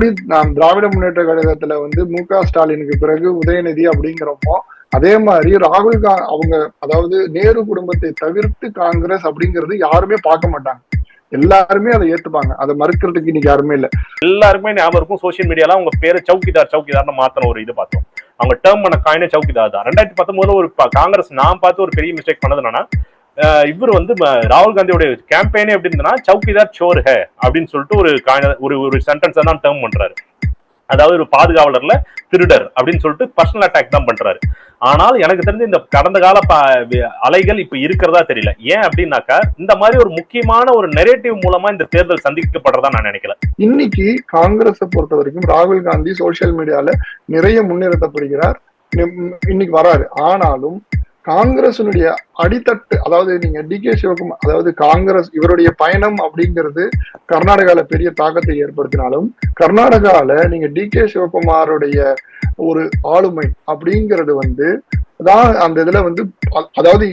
எப்படி நாம் திராவிட முன்னேற்ற கழகத்துல வந்து மு.க.ஸ்டாலினுக்கு பிறகு உதயநிதி அப்படிங்கிறப்போ, அதே மாதிரி அவங்க அதாவது நேரு குடும்பத்தை தவிர்த்து காங்கிரஸ் அப்படிங்கிறது யாருமே பார்க்க மாட்டாங்க. எல்லாருமே அதை ஏத்துப்பாங்க. அதை மறுக்கிறதுக்கு இன்னைக்கு யாருமே இல்ல. எல்லாருக்குமே ஞாபகம் இருக்கும், சோசியல் மீடியால அவங்க பேரு சவுக்கிதார்னு மாத்தின ஒரு இது பார்த்தோம். அவங்க டேர்ம் பண்ண காயினே சவுக்கிதார் தான். 2019 ஒரு காங்கிரஸ் நான் பார்த்து ஒரு பெரிய மிஸ்டேக் பண்ணது என்னன்னா, இவர் வந்து ராகுல் காந்தியோட கேம்பெயினே எப்படி இருந்ததுன்னா, சவுக்கிதார் சோர் ஹே அப்படின்னு சொல்லிட்டு ஒரு சென்டென்ஸ் தான் டேர்ம் பண்றாரு. அதாவது ஒரு பாதுகாவலர்ல திருடர் அப்படின்னு சொல்லிட்டு பர்சனல் அட்டாக் தான் பண்றாரு. ஆனால் எனக்கு தெரிஞ்சு இந்த கடந்த கால அலைகள் இப்ப இருக்கிறதா தெரியல. ஏன் அப்படின்னாக்கா, இந்த மாதிரி ஒரு முக்கியமான ஒரு நெரேட்டிவ் மூலமா இந்த தேர்தல் சந்திக்கப்படுறதா நான் நினைக்கல. இன்னைக்கு காங்கிரஸை பொறுத்த வரைக்கும் ராகுல் காந்தி சோசியல் மீடியால நிறைய முன்னிறுத்தப்படுகிறார், இன்னைக்கு வராரு. ஆனாலும் காங்கிரஸினுடைய அடித்தட்டு, அதாவது நீங்க டி.கே. சிவகுமார், அதாவது காங்கிரஸ் இவருடைய பயணம் அப்படிங்கிறது கர்நாடகால பெரிய தாக்கத்தை ஏற்படுத்தினாலும், கர்நாடகால நீங்க டி.கே. சிவகுமாருடைய ஒரு ஆளுமை அப்படிங்கிறது வந்து தான் அந்த இதுல வந்து, அதாவது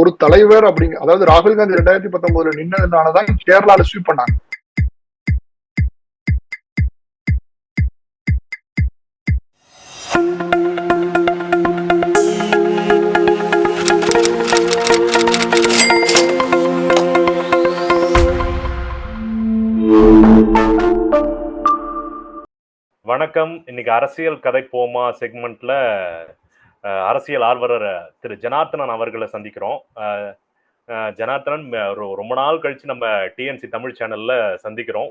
ஒரு தலைவர் அப்படிங்க, அதாவது ராகுல் காந்தி 2019 நின்னதுனாலதான் கேரளால ஸ்வீப் பண்ணாங்க. வணக்கம். இன்னைக்கு அரசியல் கதை போமா செக்மெண்ட்ல அரசியல் ஆர்வலர் திரு ஜனார்த்தனன் அவர்களை சந்திக்கிறோம். ஜனார்த்தனன் ரொம்ப நாள் கழிச்சு நம்ம டிஎன்சி தமிழ் சேனல்ல சந்திக்கிறோம்,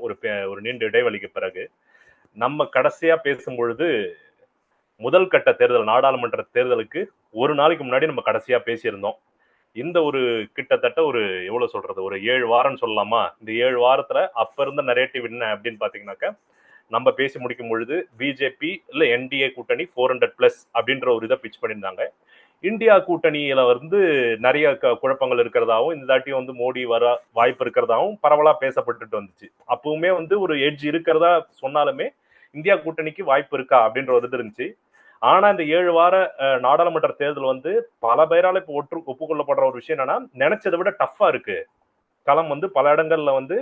ஒரு நீண்ட இடைவெளிக்கு பிறகு. நம்ம கடைசியா பேசும் பொழுது முதல் கட்ட தேர்தல், நாடாளுமன்ற தேர்தலுக்கு ஒரு நாளைக்கு முன்னாடி நம்ம கடைசியா பேசியிருந்தோம். இந்த ஒரு கிட்டத்தட்ட ஒரு எவ்வளவு சொல்றது, ஒரு 7 வாரம் சொல்லலாமா? இந்த 7 வாரத்துல அப்ப இருந்த நரேட்டிவ் என்ன அப்படின்னு பாத்தீங்கன்னாக்க, நம்ம பேசி முடிக்கும் பொழுது பிஜேபி இல்ல என்டிஏ கூட்டணி 400+ அப்படின்ற ஒரு இதை பிச் பண்ணியிருந்தாங்க. இந்தியா கூட்டணியில வந்து நிறைய குழப்பங்கள் இருக்கிறதாவும், இந்த தாட்டியும் வந்து மோடி வர வாய்ப்பு இருக்கிறதாவும் பரவலா பேசப்பட்டுட்டு வந்துச்சு. அப்பவுமே வந்து ஒரு எட்ஜ் இருக்கிறதா சொன்னாலுமே இந்தியா கூட்டணிக்கு வாய்ப்பு இருக்கா அப்படின்ற ஒரு இது இருந்துச்சு. ஆனா இந்த 7 வார நாடாளுமன்ற தேர்தல் வந்து பல பேரால இப்ப ஒப்புக்கொள்ளப்படுற ஒரு விஷயம் என்னன்னா, நினைச்சதை விட டஃபா இருக்கு களம். வந்து பல இடங்கள்ல வந்து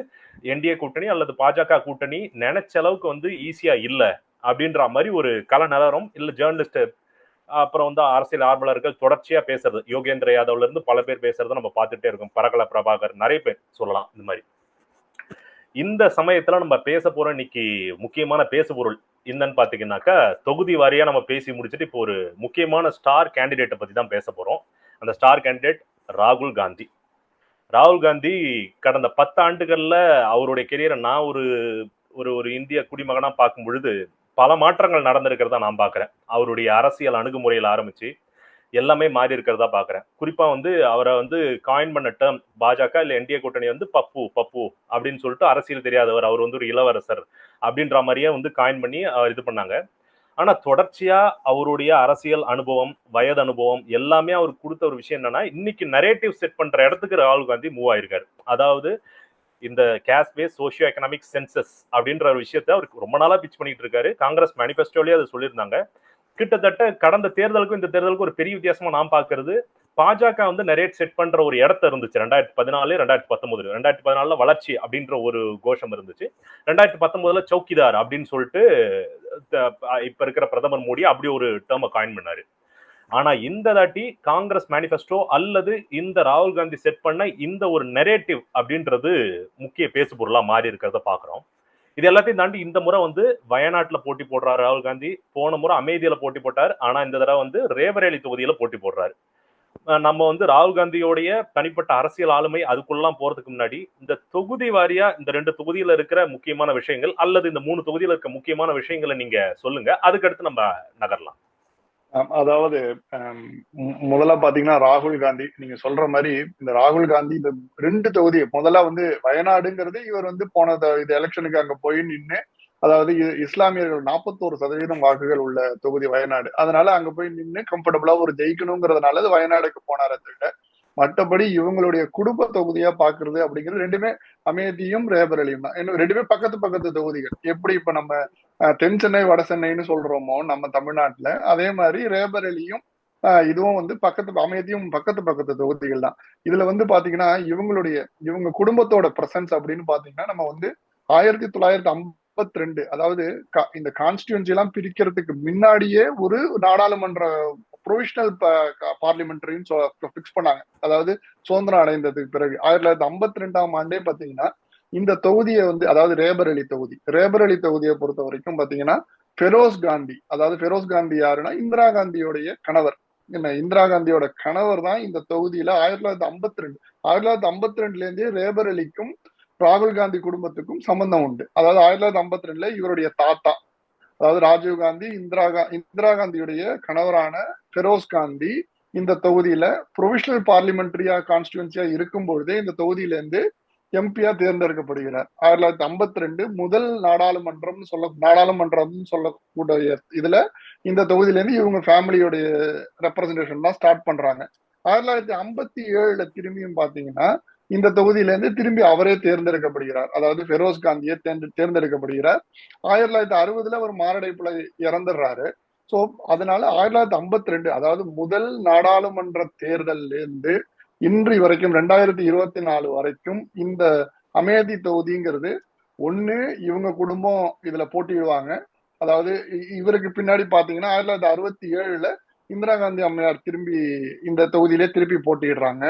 என்டிஏ கூட்டணி அல்லது பாஜக கூட்டணி நினைச்ச அளவுக்கு வந்து ஈஸியா இல்ல அப்படின்ற மாதிரி ஒரு கள நிலவரம். இல்ல ஜேர்னலிஸ்ட், அப்புறம் வந்து அரசியல் ஆர்வலர்கள் தொடர்ச்சியா பேசுறது, யோகேந்திர யாதவ்ல இருந்து பல பேர் பேசுறதை நம்ம பார்த்துட்டே இருக்கோம். பரகல பிரபாகர், நிறைய பேர் சொல்லலாம். இந்த மாதிரி இந்த சமயத்துல நம்ம பேச போற இன்னைக்கு முக்கியமான பேசுபொருள் என்னன்னு பாத்தீங்கன்னாக்கா, தொகுதி வாரியா நம்ம பேசி முடிச்சுட்டு இப்போ ஒரு முக்கியமான ஸ்டார் கேண்டிடேட்டை பத்தி தான் பேச போறோம். அந்த ஸ்டார் கேண்டிடேட் ராகுல் காந்தி. ராகுல் காந்தி கடந்த 10 ஆண்டுகள்ல அவருடைய கெரியரை நான் ஒரு இந்திய குடிமகனா பார்க்கும் பொழுது பல மாற்றங்கள் நடந்திருக்கிறதா நான் பாக்குறேன். அவருடைய அரசியல் அணுகுமுறையில் ஆரம்பிச்சு எல்லாமே மாறி இருக்கிறதா பாக்குறேன். குறிப்பா வந்து அவரை வந்து காயின் பண்ண டேர்ம் பாஜக இல்ல என்டிஏ கூட்டணி வந்து பப்பு அப்படின்னு சொல்லிட்டு அரசியல் தெரியாதவர், அவர் வந்து ஒரு இளவரசர் அப்படின்ற மாதிரியே வந்து காயின் பண்ணி இது பண்ணாங்க. ஆனா தொடர்ச்சியா அவருடைய அரசியல் அனுபவம், வயது அனுபவம் எல்லாமே அவருக்கு கொடுத்த ஒரு விஷயம் என்னன்னா, இன்னைக்கு நரேட்டிவ் செட் பண்ற இடத்துக்கு ராகுல் காந்தி மூவ் ஆயிருக்காரு. அதாவது இந்த caste based socio economic census அப்படின்ற ஒரு விஷயத்த அவருக்கு ரொம்ப நாளா பிச் பண்ணிட்டு இருக்காரு. காங்கிரஸ் மேனிபெஸ்டோலயே அதை சொல்லியிருந்தாங்க. கிட்டத்தட்ட கடந்த தேர்தலுக்கும் இந்த தேர்தலுக்கும் ஒரு பெரிய வித்தியாசமா நான் பாக்குறது, பாஜக வந்து நரேட் செட் பண்ற ஒரு இடத்த இருந்துச்சு 2014 2019. 2014 வளர்ச்சி அப்படின்ற ஒரு கோஷம் இருந்துச்சு. 2019 சௌக்கிதார் அப்படின்னு சொல்லிட்டு இப்ப இருக்கிற பிரதமர் மோடி அப்படி ஒரு டேர்மை காயின் பண்ணாரு. ஆனா இந்த தாட்டி காங்கிரஸ் மேனிபெஸ்டோ அல்லது இந்த ராகுல் காந்தி செட் பண்ண இந்த ஒரு நெரேட்டிவ் அப்படின்றது முக்கிய பேசு பொருளா மாறி இருக்கிறத பாக்குறோம். இது எல்லாத்தையும் தாண்டி இந்த முறை வந்து வயநாட்டுல போட்டி போடுறாரு ராகுல் காந்தி. போன முறை அமேதியில போட்டி போட்டார். ஆனா இந்த தடவை வந்து ரேபரேலி தொகுதியில போட்டி போடுறாரு. நம்ம வந்து ராகுல் காந்தியோடைய தனிப்பட்ட அரசியல் ஆளுமை அதுக்குள்ளலாம் போறதுக்கு முன்னாடி இந்த தொகுதி வாரியா இந்த 2 தொகுதியில இருக்கிற முக்கியமான விஷயங்கள் அல்லது இந்த 3 தொகுதியில இருக்க முக்கியமான விஷயங்களை நீங்க சொல்லுங்க. அதுக்கடுத்து நம்ம நகரலாம். அதாவது முதல்ல பாத்தீங்கன்னா ராகுல் காந்தி நீங்க சொல்ற மாதிரி, இந்த ராகுல் காந்தி இந்த 2 தொகுதி முதல்ல வந்து வயநாடுங்கிறது இவர் வந்து போன இது எலெக்ஷனுக்கு அங்க போய் நின்று, அதாவது இஸ்லாமியர்கள் 41% வாக்குகள் உள்ள தொகுதி வயநாடு. அதனால அங்க போய் நின்று கம்ஃபர்டபுளா ஒரு ஜெயிக்கணுங்கிறதுனால அது வயநாடுக்கு போனாரே தவிர, மற்றபடி இவங்களுடைய குடும்ப தொகுதியா பாக்குறது அப்படிங்கிறது ரெண்டுமே அமேதியும் ரேபரேலியும் தான். இன்னும் ரெண்டுமே பக்கத்து தொகுதிகள். எப்படி இப்ப நம்ம தென் சென்னை வட சென்னைன்னு சொல்றோமோ நம்ம தமிழ்நாட்டுல, அதே மாதிரி ரேபரேலியும் இதுவும் வந்து அமேதியும் பக்கத்து தொகுதிகள் தான். இதுல வந்து பாத்தீங்கன்னா இவங்க குடும்பத்தோட பிரசன்ஸ் அப்படின்னு பாத்தீங்கன்னா, நம்ம வந்து 1950 52 அதாவது இந்த கான்ஸ்டியூன்சி எல்லாம் பிரிக்கிறதுக்கு முன்னாடியே ஒரு நாடாளுமன்ற ப்ரொவிஷனல் பார்லிமெண்டரின்னு பிக்ஸ் பண்ணாங்க. அதாவது சுதந்திரம் அடைந்ததுக்கு பிறகு 1952ஆம் ஆண்டே பாத்தீங்கன்னா இந்த தொகுதியை வந்து, அதாவது ரேபர் அலி தொகுதியை பொறுத்த வரைக்கும் பாத்தீங்கன்னா ஃபெரோஸ் காந்தி, அதாவது ஃபெரோஸ் காந்தி யாருன்னா இந்திரா காந்தியோடைய கணவர். என்ன, இந்திரா காந்தியோட கணவர் தான் இந்த தொகுதியில 1952 இருந்தே ரேபர் அலிக்கும் ராகுல் காந்தி குடும்பத்துக்கும் சம்பந்தம் உண்டு. அதாவது 1952 இவருடைய தாத்தா, அதாவது ராஜீவ் காந்தி இந்திரா காந்தியுடைய கணவரான ஃபெரோஸ் காந்தி இந்த தொகுதியில ப்ரொவிஷனல் பார்லிமெண்டரியா கான்ஸ்டிடுவன்சியா இருக்கும் பொழுதே இந்த தொகுதியில இருந்து எம்பியா தேர்ந்தெடுக்கப்படுகிறார். 1952 முதல் நாடாளுமன்றம்னு சொல்லக்கூடிய இதுல இந்த தொகுதியில இருந்து இவங்க ஃபேமிலியோடைய ரெப்ரசன்டேஷன் தான் ஸ்டார்ட் பண்றாங்க. 1957 திரும்பியும் பாத்தீங்கன்னா இந்த தொகுதியில இருந்து திரும்பி அவரே தேர்ந்தெடுக்கப்படுகிறார். அதாவது ஃபெரோஸ் காந்தியை தேர்ந்தெடுக்கப்படுகிறார். 1960 ஒரு மாரடைப்புல இறந்துடுறாரு. சோ அதனால 1952, அதாவது முதல் நாடாளுமன்ற தேர்தல்ல இருந்து இன்று வரைக்கும் 2024 வரைக்கும் இந்த அமேதி தொகுதிங்கிறது ஒண்ணு இவங்க குடும்பம் இதுல போட்டிடுவாங்க. அதாவது இவருக்கு பின்னாடி பாத்தீங்கன்னா 1967 இந்திரா காந்தி அம்மையார் திரும்பி இந்த தொகுதியிலே திருப்பி போட்டிடுறாங்க.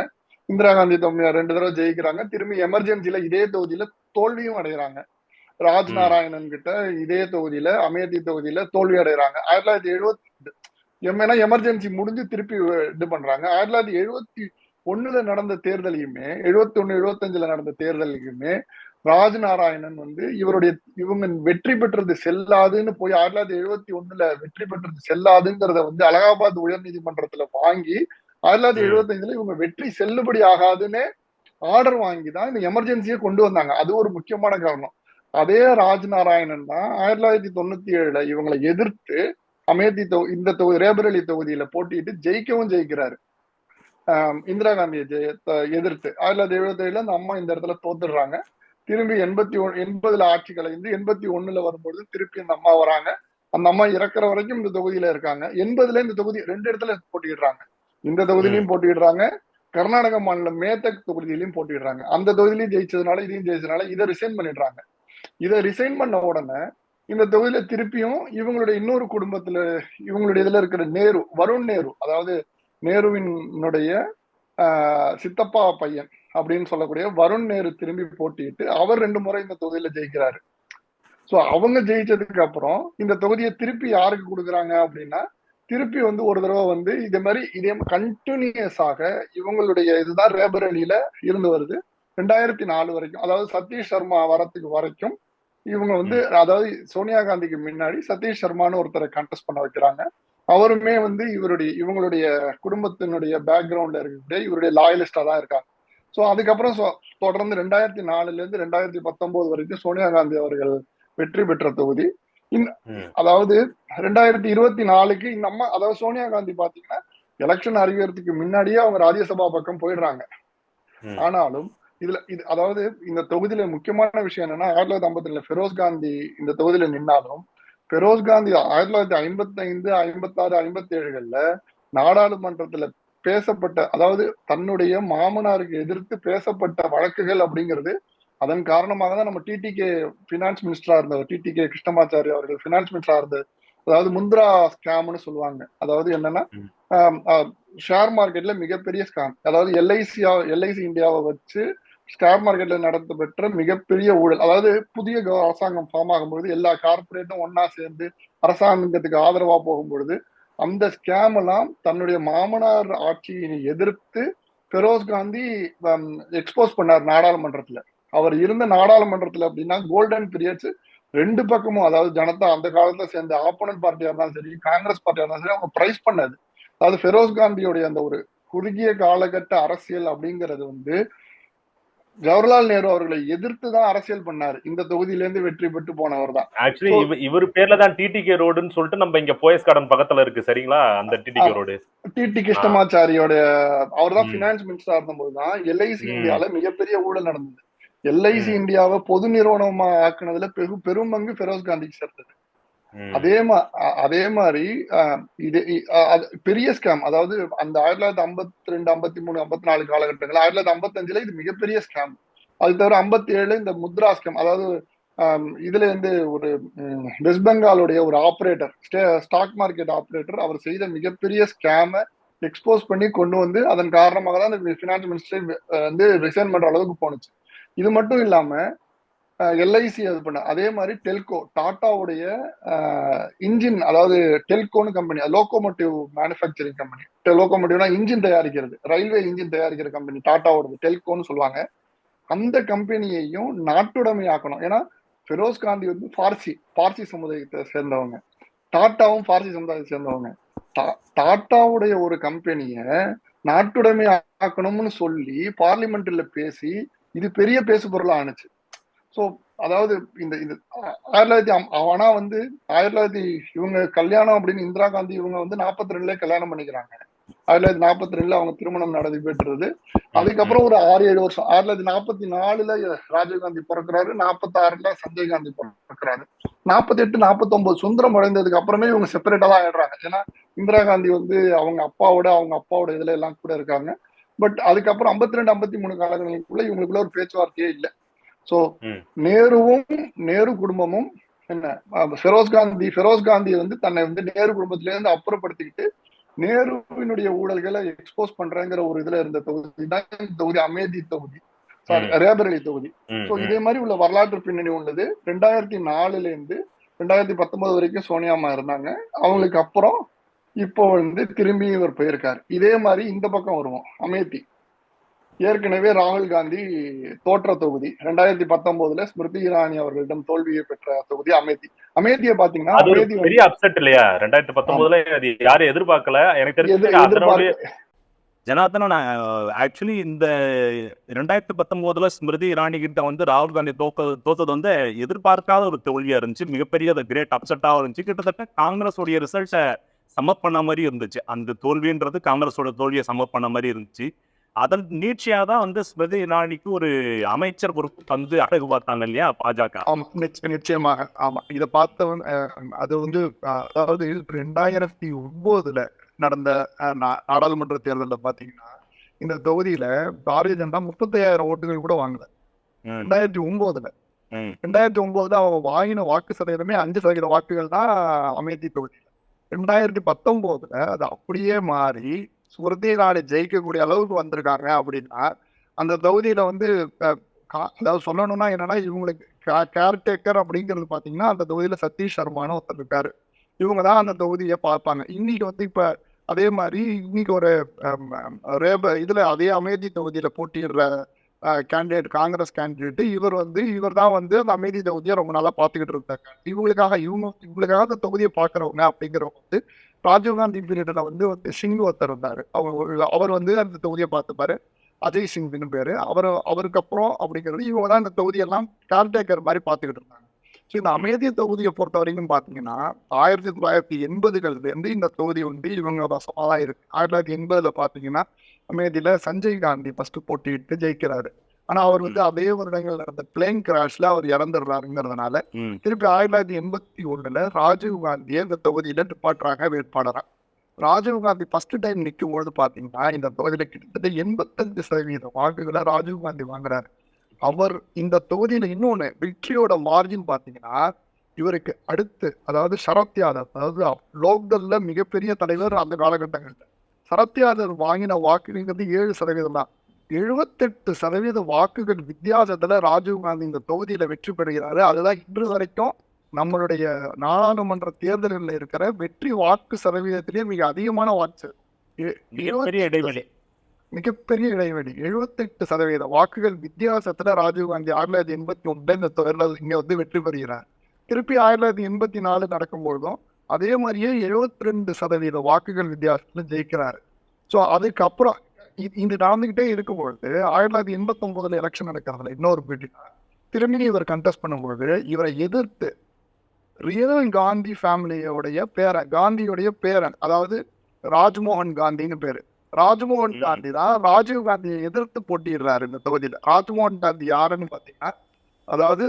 இந்திரா காந்தி அம்மையார் 2 தடவை ஜெயிக்கிறாங்க. திரும்பி எமர்ஜென்சில இதே தொகுதியில தோல்வியும் அடைகிறாங்க. ராஜ் நாராயணன் கிட்ட இதே தொகுதியில அமேதி தொகுதியில தோல்வி அடைகிறாங்க. 1970 எமர்ஜென்சி முடிஞ்சு திருப்பி இது பண்றாங்க. 1971 நடந்த தேர்தலையுமே 71-75 நடந்த தேர்தலுக்குமே ராஜ் நாராயணன் வந்து இவங்க வெற்றி பெற்றது செல்லாதுன்னு போய் 1971 வெற்றி பெற்றது செல்லாதுங்கிறத வந்து அலகாபாத் உயர் நீதிமன்றத்துல வாங்கி 1975 இவங்க வெற்றி செல்லுபடி ஆகாதுன்னு ஆர்டர் வாங்கி தான் இந்த எமர்ஜென்சியை கொண்டு வந்தாங்க. அது ஒரு முக்கியமான காரணம். அதே ராஜ் நாராயணன் தான் 1997 இவங்களை எதிர்த்து அமேதி இந்த ரேபர் அலி தொகுதியில போட்டிட்டு ஜெயிக்கிறாரு. இந்திரா காந்தியை எதிர்த்து 1977 அந்த அம்மா இந்த இடத்துல தோத்துடுறாங்க. திரும்பி 80 ஆட்சி கலைந்து 81 வரும்போது திருப்பி அந்த அம்மா வராங்க. அந்த அம்மா இறக்குற வரைக்கும் இந்த தொகுதியில இருக்காங்க. 80 இந்த தொகுதி 2 இடத்துல போட்டிடுறாங்க. இந்த தொகுதியிலையும் போட்டிடுறாங்க, கர்நாடக மாநிலம் மேதக் தொகுதியிலையும் போட்டிடுறாங்க. அந்த தொகுதியிலையும் ஜெயிச்சதுனால இதையும் ஜெயிச்சதுனால இதை ரிசைன் பண்ணிடுறாங்க. இதை ரிசைன் பண்ண உடனே இந்த தொகுதியில திருப்பியும் இவங்களுடைய இன்னொரு குடும்பத்துல இவங்களுடைய இதுல இருக்கிற வருண் நேரு, அதாவது நேருவினுடைய சித்தப்பா பையன் அப்படின்னு சொல்லக்கூடிய வருண் நேரு திரும்பி போட்டிட்டு அவர் 2 முறை இந்த தொகுதியில ஜெயிக்கிறாரு. சோ அவங்க ஜெயிச்சதுக்கு அப்புறம் இந்த தொகுதியை திருப்பி யாருக்கு கொடுக்குறாங்க அப்படின்னா திருப்பி வந்து ஒரு தடவை வந்து இதே கண்டினியூஸாக இவங்களுடைய இதுதான் ரேபர் அலியில இருந்து வருது 2004 வரைக்கும். அதாவது சதீஷ் சர்மா வரத்துக்கு வரைக்கும் இவங்க வந்து, அதாவது சோனியா காந்திக்கு முன்னாடி சதீஷ் சர்மான்னு ஒருத்தரை கண்டெஸ்ட் பண்ண வைக்கிறாங்க. அவருமே வந்து இவங்களுடைய குடும்பத்தினுடைய பேக்ரவுண்ட்ல இருக்கக்கூடிய இவருடைய லாயலிஸ்டா தான் இருக்காங்க. சோ அதுக்கப்புறம் தொடர்ந்து 2004 2019 வரைக்கும் சோனியா காந்தி அவர்கள் வெற்றி பெற்ற தொகுதி. அதாவது 2024 இந்த அம்மா, அதாவது சோனியா காந்தி பாத்தீங்கன்னா எலெக்ஷன் அறிவிக்கிறதுக்கு முன்னாடியே அவங்க ராஜ்யசபா பக்கம் போயிடுறாங்க. ஆனாலும் அதாவது இந்த தொகுதியில முக்கியமான விஷயம் என்னன்னா 1952 ஃபெரோஸ் காந்தி இந்த தொகுதியில நின்னாலும் ஃபெரோஸ் காந்தி 1955, 56, 57 நாடாளுமன்றத்துல பேசப்பட்ட, அதாவது தன்னுடைய மாமனாருக்கு எதிர்த்து பேசப்பட்ட வழக்குகள் அப்படிங்கிறது அதன் காரணமாக தான் நம்ம டிடிகே பினான்ஸ் மினிஸ்டரா இருந்தவர் டிடிகே கிருஷ்ணமாச்சாரி அவர்கள் பினான்ஸ் மினிஸ்டரா இருந்தது. அதாவது முத்ரா ஸ்கேம்னு சொல்லுவாங்க. அதாவது என்னன்னா ஷேர் மார்க்கெட்ல மிகப்பெரிய ஸ்கேம், அதாவது எல்ஐசி இந்தியாவை வச்சு ஷேர் மார்க்கெட்ல நடத்த பெற்ற மிகப்பெரிய ஊழல். அதாவது புதிய அரசாங்கம் ஃபார்ம் ஆகும்பொழுது எல்லா கார்பரேட்டும் ஒன்னா சேர்ந்து அரசாங்கத்துக்கு ஆதரவா போகும்பொழுது அந்த ஸ்கேம் எல்லாம் தன்னுடைய மாமனார் ஆட்சியை எதிர்த்து ஃபெரோஸ் காந்தி எக்ஸ்போஸ் பண்ணார் நாடாளுமன்றத்துல. அவர் இருந்த நாடாளுமன்றத்துல அப்படின்னா கோல்டன் பீரியட்ஸ் 2 பக்கமும், அதாவது ஜனதா அந்த காலத்துல சேர்ந்த ஆப்போனன்ட் பார்ட்டியா இருந்தாலும் சரி, காங்கிரஸ் பார்ட்டியா இருந்தாலும் சரி, அவங்க பிரைஸ் பண்ணது. அதாவது ஃபெரோஸ் காந்தியோடைய அந்த ஒரு குறுகிய காலகட்ட அரசியல் அப்படிங்கிறது வந்து ஜவஹர்லால் நேரு அவர்களை எதிர்த்து தான் அரசியல் பண்ணாரு. இந்த தொகுதியில இருந்து வெற்றி பெற்று போனவர் தான். ஆக்சுவலி இவர் பேர்ல தான் டிடிகே ரோடுன்னு சொல்லிட்டு நம்ம இங்க போயஸ் கார்டன் பக்கத்துல இருக்கு, சரிங்களா? அந்த டிடிகே ரோடு டிடி கிருஷ்ணமாச்சாரியோட, அவர் தான் பினான்ஸ் மினிஸ்டரா இருந்தபோதுதான் எல்ஐசி இந்தியால மிகப்பெரிய ஊழல் நடந்தது. எல்ஐசி இந்தியாவை பொது நிறுவனமா ஆக்குனதுல பெரும் பங்கு ஃபெரோஸ் காந்திக்கு சேர்ந்தது. அதே மாதிரி பெரிய ஸ்கேம், அதாவது அந்த 1952, 53, 54 காலகட்டங்கள் 1955 இது மிகப்பெரிய ஸ்கேம். அது தவிர 57 இந்த முத்ரா ஸ்கேம், அதாவது இதுல இருந்து ஒரு வெஸ்ட் பெங்காலுடைய ஒரு ஆப்ரேட்டர், ஸ்டாக் மார்க்கெட் ஆப்ரேட்டர், அவர் செய்த மிகப்பெரிய ஸ்கேமை எக்ஸ்போஸ் பண்ணி கொண்டு வந்து அதன் காரணமாக தான் இந்த ஃபினான்ஸ் மினிஸ்டர் வந்து ரிசைன் பண்ற அளவுக்கு போனுச்சு. இது மட்டும் இல்லாம எல்ஐசி அது பண்ண அதே மாதிரி டெல்கோ, டாட்டாவுடைய இன்ஜின், அதாவது டெல்கோன்னு கம்பெனி, லோகோமோட்டிவ் மேனுஃபேக்சரிங் கம்பெனி. லோகோமோட்டிவ்னா இன்ஜின் தயாரிக்கிறது, ரயில்வே இன்ஜின் தயாரிக்கிற கம்பெனி டாட்டாவோடது, டெல்கோன்னு சொல்லுவாங்க. அந்த கம்பெனியையும் நாட்டுடைமை ஆக்கணும். ஏன்னா ஃபெரோஸ் காந்தி வந்து பார்சி சமுதாயத்தை சேர்ந்தவங்க, டாட்டாவும் பார்சி சமுதாயத்தை சேர்ந்தவங்க. டாட்டாவுடைய ஒரு கம்பெனிய நாட்டுடைமை ஆக்கணும்னு சொல்லி பார்லிமெண்ட்ல பேசி இது பெரிய பேசு பொருளா ஆனிச்சு. ஸோ அதாவது இந்த இந்த 1900 வந்து 1900 இவங்க கல்யாணம் அப்படின்னு இந்திரா காந்தி இவங்க வந்து 42 கல்யாணம் பண்ணிக்கிறாங்க. 1942 அவங்க திருமணம் நடைபெற்றது. அதுக்கப்புறம் ஒரு 6-7 வருஷம் 1944 ராஜீவ்காந்தி பிறக்கிறாரு, 46 சஞ்சய் காந்தி பிறக்கிறாரு, 48-49 சுதந்திரம் அடைந்ததுக்கு அப்புறமே இவங்க செப்பரேட்டா தான் ஆயிடுறாங்க. ஏன்னா இந்திரா காந்தி வந்து அவங்க அப்பாவோட இதுல எல்லாம் கூட இருக்காங்க. பட் அதுக்கப்புறம் 52-53 காலங்களுக்குள்ள இவங்களுக்குள்ள ஒரு பேச்சுவார்த்தையே இல்லை. சோ நேருவும் நேரு குடும்பமும் என்ன, ஃபெரோஸ் காந்தி வந்து தன்னை வந்து நேரு குடும்பத்தில இருந்து அப்புறப்படுத்திக்கிட்டு நேருவினுடைய ஊழல்களை எக்ஸ்போஸ் பண்றங்கிற ஒரு இதுல இருந்த தொகுதி தான் தொகுதி, அமேதி தொகுதி, ரேபரேலி தொகுதி. சோ இதே மாதிரி உள்ள வரலாற்று பின்னணி உள்ளது. 2004 இருந்து 2019 வரைக்கும் சோனியாமா இருந்தாங்க. அவங்களுக்கு அப்புறம் இப்போ வந்து திரும்பி இவர் போயிருக்காரு. இதே மாதிரி இந்த பக்கம் வருவோம், அமேதி. ஏற்கனவே ராகுல் காந்தி தோற்ற தொகுதி 2019 ஸ்மிருதி இரானி அவர்களிடம் தோல்வியை பெற்ற தொகுதி அமேதி. அமேதியை பாத்தீங்கன்னா பெரிய அப்செட் இல்லையா? 2019 அது யாரும் எதிர்பார்க்கல. எனக்கு தெரிஞ்சு ஜனார்தன், ஆக்சுவலி இந்த 2019 ஸ்மிருதி இரானி கிட்ட வந்து ராகுல் காந்தி தோத்தது வந்து எதிர்பார்க்காத ஒரு தோல்வியா இருந்துச்சு. மிகப்பெரிய கிரேட் அப்செட்டாக இருந்துச்சு. கிட்டத்தட்ட காங்கிரஸ் உடைய ரிசல்ட்ஸை சமப் பண்ண மாதிரி இருந்துச்சு. அந்த தோல்வின்றது காங்கிரஸோட தோல்வியை சமப் பண்ண மாதிரி இருந்துச்சு. அதன் நீட்சியாக தான் வந்து ஸ்மிருதி இரானிக்கு ஒரு அமைச்சர் பொறுப்பு வந்து அழகு பார்த்தாங்க இல்லையா பாஜக? ஆமா, நிச்சயமாக. ஆமா, இதை பார்த்தவன் அது வந்து அதாவது 2009 நடந்த நாடாளுமன்ற தேர்தலில் பாத்தீங்கன்னா இந்த தொகுதியில பாரதிய ஜனதா 35,000 ஓட்டுகள் கூட வாங்கல. 2009 அவங்க வாங்கின வாக்கு சதவீதமே 5% வாக்குகள் தான் அமேதி தொகுதியில. 2019 அது அப்படியே மாறி ஸ்மிருதி இரானி ஜெயிக்கக்கூடிய அளவுக்கு வந்திருக்காங்க. அப்படின்னா அந்த தொகுதியில வந்து அதாவது சொல்லணும்னா என்னன்னா, இவங்களுக்கு கேர்டேக்கர் அப்படிங்கிறது பாத்தீங்கன்னா அந்த தொகுதியில சதீஷ் சர்மான்னு ஒருத்தர் இருக்காரு. இவங்க தான் அந்த தொகுதியை பார்ப்பாங்க. இன்னைக்கு வந்து இப்ப அதே மாதிரி இன்னைக்கு ஒரு இதுல அதே அமேதி தொகுதியில போட்டியிடுற கேண்டிடேட், காங்கிரஸ் கேண்டிடேட், இவர் தான் வந்து அந்த அமேதி தொகுதியை ரொம்ப நாளா பாத்துக்கிட்டு இருந்தாங்க. இவங்களுக்காக அந்த தொகுதியை பாக்குறவங்க அப்படிங்கிறவங்க வந்து ராஜீவ்காந்தி பீரியட்ல வந்து சிங் ஒருத்தர் இருந்தாரு. அவர் வந்து அந்த தொகுதியை பார்த்துப்பாரு, அஜய் சிங்னு பேரு. அவருக்கு அப்புறம் அப்படிங்கிறது இவங்க தான் இந்த தொகுதியெல்லாம் கேர்டேக்கர் மாதிரி பாத்துக்கிட்டு இருந்தாங்க. ஸோ இந்த அமேதி தொகுதியை பொறுத்த வரைக்கும் பாத்தீங்கன்னா 1980 இருந்து இந்த தொகுதி வந்து இவங்க வசமா தான் இருக்கு. 1980 பாத்தீங்கன்னா அமேதியில சஞ்சய் காந்தி ஃபர்ஸ்ட் போட்டிட்டு ஜெயிக்கிறாரு. ஆனா அவர் வந்து அதே வருடங்கள் நடந்த பிளேன் கிராஷ்ல அவர் இறந்துடுறாருங்கிறதுனால திருப்பி 1981 ராஜீவ் காந்தியை இந்த தொகுதியில நிப்பாட்டுறாங்க வேட்பாளரா. ராஜீவ் காந்தி ஃபர்ஸ்ட் டைம் நிற்கும் போது பாத்தீங்கன்னா இந்த தொகுதியில கிட்டத்தட்ட 85% வாக்குகளை ராஜீவ் காந்தி வாங்குறாரு. அவர் இந்த தொகுதியில இன்னொன்னு வெற்றியோட மார்ஜின் பாத்தீங்கன்னா இவருக்கு அடுத்து, அதாவது சரத் யாதவ், அதாவது லோக்தல்ல மிகப்பெரிய தலைவர் அந்த காலகட்டங்கள்ல, சரத் யாதவ் வாங்கின வாக்குங்கிறது 7% தான். 78% வாக்குகள் வித்தியாசத்துல ராஜீவ் காந்தி இந்த தொகுதியில வெற்றி பெறுகிறாரு. அதுதான் இன்று வரைக்கும் நம்மளுடைய நாடாளுமன்ற தேர்தல்களில் இருக்கிற வெற்றி வாக்கு சதவீதத்திலேயே மிக அதிகமான வாக்கு, மிகப்பெரிய இடைவெளி. 78% வாக்குகள் வித்தியாசத்துல ராஜீவ் காந்தி 1981 இந்த தேர்தல் இங்க வந்து வெற்றி பெறுகிறார். திருப்பி 1984 நடக்கும்பொழுதும் அதே மாதிரியே 72% வாக்குகள் வித்தியாசத்துல ஜெயிக்கிறாரு. ஸோ அதுக்கப்புறம் இது நடந்துகிட்டே இருக்கும்பொழுது 1989 எலெக்ஷன் நடக்கிறதுல இன்னொரு பீட்டினா திரும்பி இவர் கண்டெஸ்ட் பண்ணும்பொழுது இவரை எதிர்த்து ரியல் காந்தி ஃபேமிலியோடைய பேரன், காந்தியுடைய பேரன், அதாவது ராஜ்மோகன் காந்தின்னு பேரு, ராஜ்மோகன் காந்தி தான் ராஜீவ் காந்தியை எதிர்த்து போட்டிடுறாரு இந்த தொகுதியில. ராஜ்மோகன் காந்தி யாருன்னு பாத்தீங்கன்னா, அதாவது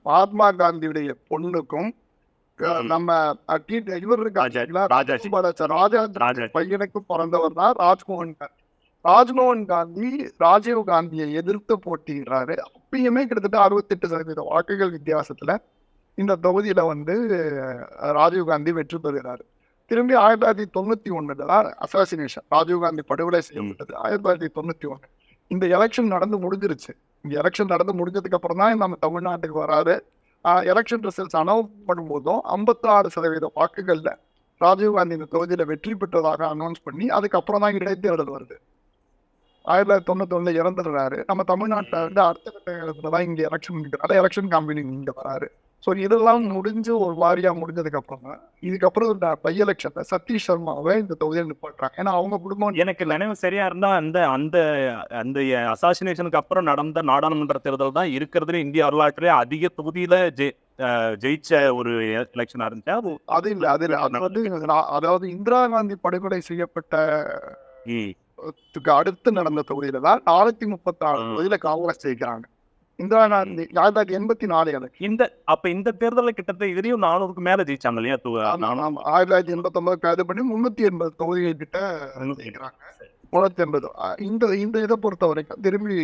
மகாத்மா காந்தியுடைய பொண்ணுக்கும் நம்ம இவர் ராஜா பையனுக்கு பிறந்தவர் தான் ராஜ்மோகன் காந்தி. ராஜ்மோகன் காந்தி ராஜீவ் காந்தியை எதிர்த்து போட்டியிடுறாரு. அப்பயுமே கிட்டத்தட்ட 68% வாக்குகள் வித்தியாசத்துல இந்த தொகுதியில வந்து ராஜீவ் காந்தி வெற்றி பெறுகிறாரு. திரும்பி 1991 தான் அசாசினேஷன், ராஜீவ் காந்தி படுகொலை செய்யப்பட்டது 1991. இந்த எலெக்ஷன் நடந்து முடிஞ்சிருச்சு. இந்த எலெக்ஷன் நடந்து முடிஞ்சதுக்கு அப்புறம் தான் நம்ம தமிழ்நாட்டுக்கு வராது. எலெக்ஷன் ரிசல்ட்ஸ் அனௌன்ஸ் பண்ணும்போதும் 56% வாக்குகள்ல ராஜீவ் காந்தி இந்த தொகுதியில வெற்றி பெற்றதாக அனௌன்ஸ் பண்ணி அதுக்கப்புறம் தான் இடைத்தேர்தல் வருது. 1991 இறந்துடுறாரு. நம்ம தமிழ்நாட்டில் வந்து அடுத்த கட்ட தான் இங்க எலெக்ஷன் கம்பெனி இங்க வராரு. ஸோ இதெல்லாம் முடிஞ்சு ஒரு வாரியா முடிஞ்சதுக்கு அப்புறம் தான் இதுக்கப்புறம் இந்த பை எலெக்ஷன்ல சதீஷ் சர்மாவை இந்த தொகுதியில் நிப்பாட்டுறாங்க. ஏன்னா அவங்க குடும்பம் எனக்கு நினைவு சரியா இருந்தா அந்த அந்த அந்த அசாசினேஷனுக்கு அப்புறம் நடந்த நாடாளுமன்ற தேர்தல் தான் இருக்கிறதுல இந்திய வரலாற்றிலே அதிக தொகுதியில ஜெயிச்ச ஒரு எலெக்ஷனா இருந்துச்சு. அது இல்ல அது வந்து அதாவது இந்திரா காந்தி படுகொலை செய்யப்பட்ட அடுத்து நடந்த தொகுதியில தான் 436 தொகுதியில காங்கிரஸ் ஜெயிக்கிறாங்க. இந்திரா காந்தி 1984 இந்த தேர்தலில் கிட்டத்தட்ட இதுலயும் 400க்கு மேல ஜெயிச்சாங்க இல்லையா? 1989 கைது பண்ணி 380 தொகுதிகள் கிட்ட ஜெயிக்கிறாங்க. 380. இந்த இதை பொறுத்த வரைக்கும் திரும்பி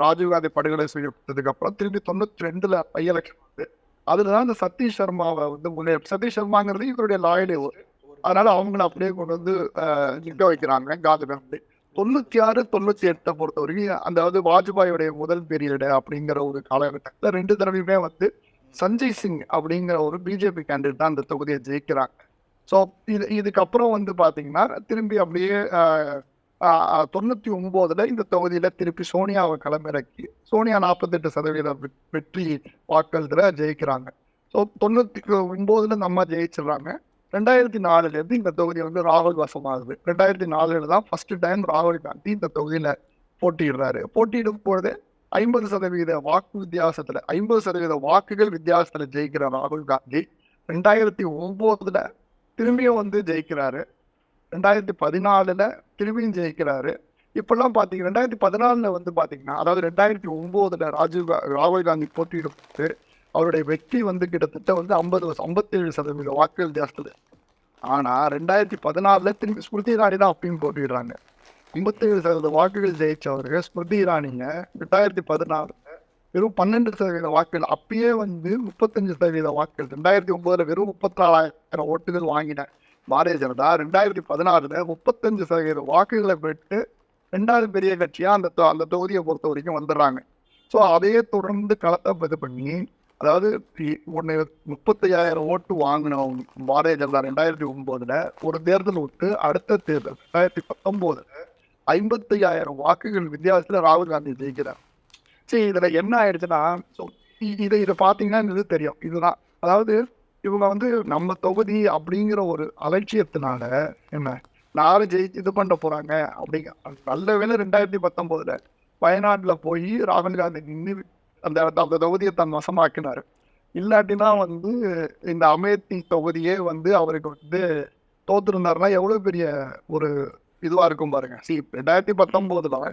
ராஜீவ்காந்தி படுகொலை செய்யப்பட்டதுக்கு அப்புறம் திரும்பி 92 பை எலெக்ஷன் வந்து அதுலதான் இந்த சதீஷ் சர்மாவை வந்து சதீஷ் சர்மாங்கிறது இவருடைய லாயலே ஒரு, அதனால அவங்கள அப்படியே கொண்டு வந்து நிற்க வைக்கிறாங்க காந்தி ஃபேமிலி. 96, 98 பொறுத்த வரைக்கும் அதாவது வாஜ்பாயோடைய முதல் பீரியடு அப்படிங்கிற ஒரு காலகட்டத்தில் 2 தடவையுமே வந்து சஞ்சய் சிங் அப்படிங்கிற ஒரு பிஜேபி கேண்டிடேட் தான் அந்த தொகுதியை ஜெயிக்கிறாங்க. ஸோ இதுக்கப்புறம் வந்து பார்த்தீங்கன்னா திரும்பி அப்படியே 99 இந்த தொகுதியில திருப்பி சோனியாவை களமிறக்கி சோனியா 48% வெற்றி வாக்குகள ஜெயிக்கிறாங்க. ஸோ 99 நம்ம ஜெயிச்சிடறாங்க. 2004 இந்த தொகுதி வந்து ராகுல் வசமாகுது. 2004 தான் ஃபர்ஸ்ட் டைம் ராகுல் காந்தி இந்த தொகுதியில போட்டியிடுறாரு. போட்டியிடும் பொழுது 50% வாக்கு வித்தியாசத்துல 50% வாக்குகள் வித்தியாசத்துல ஜெயிக்கிற ராகுல் காந்தி 2009 திரும்பியும் வந்து ஜெயிக்கிறாரு. 2014 திரும்பியும் ஜெயிக்கிறாரு. இப்பெல்லாம் பாத்தீங்கன்னா 2014 வந்து பாத்தீங்கன்னா அதாவது 2009 ராகுல் காந்தி போட்டியிடும் போது அவருடைய வெற்றி வந்து கிட்டத்தட்ட வந்து 57% வாக்குகள் வித்தியாசத்துல. ஆனா 2014 திரும்பி ஸ்மிருதி இரானி தான் அப்பயும் போட்டிடுறாங்க. 57% வாக்குகள் ஜெயிச்சவர்கள் ஸ்மிருதி இரானிங்க 2014 வெறும் 12% வாக்குகள், அப்பயே வந்து 35% வாக்குகள். 2009 வெறும் 34,000 ஓட்டுகள் வாங்கின பாரதிய ஜனதா 2014 35% வாக்குகளை பெற்று 2வது பெரிய கட்சியா அந்த தொகுதியை பொறுத்த வரைக்கும் வந்துடுறாங்க. ஸோ அதையே தொடர்ந்து களத்தை இது பண்ணி அதாவது 35,000 ஓட்டு வாங்கினவங்க பாரதிய ஜனதா 2009 ஒரு தேர்தல் விட்டு அடுத்த தேர்தல் 2019 55,000 வாக்குகள் வித்தியாசத்துல ராகுல் காந்தி ஜெயிக்கிறார். சரி, இதுல என்ன ஆயிடுச்சுன்னா இதை பாத்தீங்கன்னா இது தெரியும். இதுதான் அதாவது இவங்க வந்து நம்ம தொகுதி அப்படிங்கிற ஒரு அலட்சியத்தினால என்ன யாரும் ஜெயிச்சு இது பண்ண போறாங்க அப்படிங்க. நல்ல வேலை 2019 வயநாட்டுல போய் ராகுல் காந்தி நின்று அந்த தொகுதியை தன் வசமாக்கினாரு. இல்லாட்டினா வந்து இந்த அமேத்தி தொகுதியே வந்து அவருக்கு வந்து தோத்துருந்தாருன்னா எவ்வளவு பெரிய ஒரு இதுவா இருக்கும் பாருங்க. 2019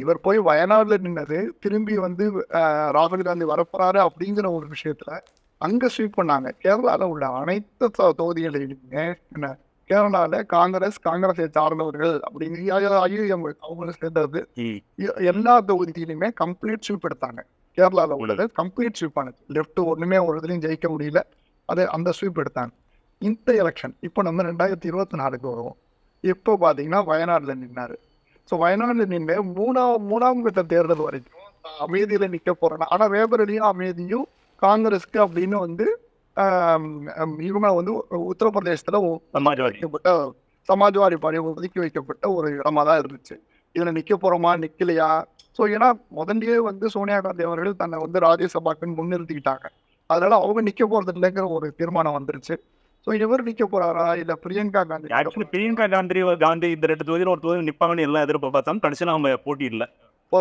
இவர் போய் வயநாடுல நின்னது திரும்பி வந்து ராகுல் காந்தி வரப்போறாரு அப்படிங்கிற ஒரு விஷயத்துல அங்க ஸ்வீப் பண்ணாங்க. கேரளால உள்ள அனைத்து தொகுதிகளிலுமே என்ன கேரளால காங்கிரஸை சார்ந்தவர்கள் அப்படிங்கிற ஐஎம் அவங்க சேர்ந்தது எல்லா தொகுதியிலுமே கம்ப்ளீட் ஸ்வீப் எடுத்தாங்க. கேரளால உள்ளது கம்ப்ளீட் ஸ்வீப் ஆனது. லெஃப்ட் ஒண்ணுமே ஒரு இதுலையும் ஜெயிக்க முடியல. அந்த ஸ்வீப் எடுத்தாங்க. இந்த எலெக்ஷன் இப்போ நம்ம 2024 வருவோம். இப்போ பாத்தீங்கன்னா வயநாடுல நின்னாரு. ஸோ வயநாடுல நின்று மூணாம் கட்ட தேர்தல் வரைக்கும் அமைதியில நிக்க போறேன். ஆனா ரேபரேலியும் அமைதியும் காங்கிரஸ்க்கு அப்படின்னு வந்து இவங்க வந்து உத்தரப்பிரதேசத்துல சமாஜ்வாடி பார்ட்டி ஒதுக்கி வைக்கப்பட்ட ஒரு இடமா தான் இருந்துச்சு. இதுல நிக்க போறோமா நிக்கலையா? ஸோ ஏன்னா முதல்லயே வந்து சோனியா காந்தி அவர்கள் தன்னை வந்து ராஜ்யசபாக்குன்னு முன்னிறுத்திக்கிட்டாங்க. அதனால அவங்க நிக்க போறது இல்லைங்கிற ஒரு தீர்மானம் வந்துருச்சு. ஸோ இவர் நிக்க போறாரா இல்ல பிரியங்கா காந்தி? ஆக்சுவலி பிரியங்கா காந்தி இந்த 2 தொகுதியில் ஒரு தொகுதி நிப்பாங்கன்னு எல்லாம் எதிர்பார்த்தாலும் கடைசியில் அவங்க போட்டி இல்லை.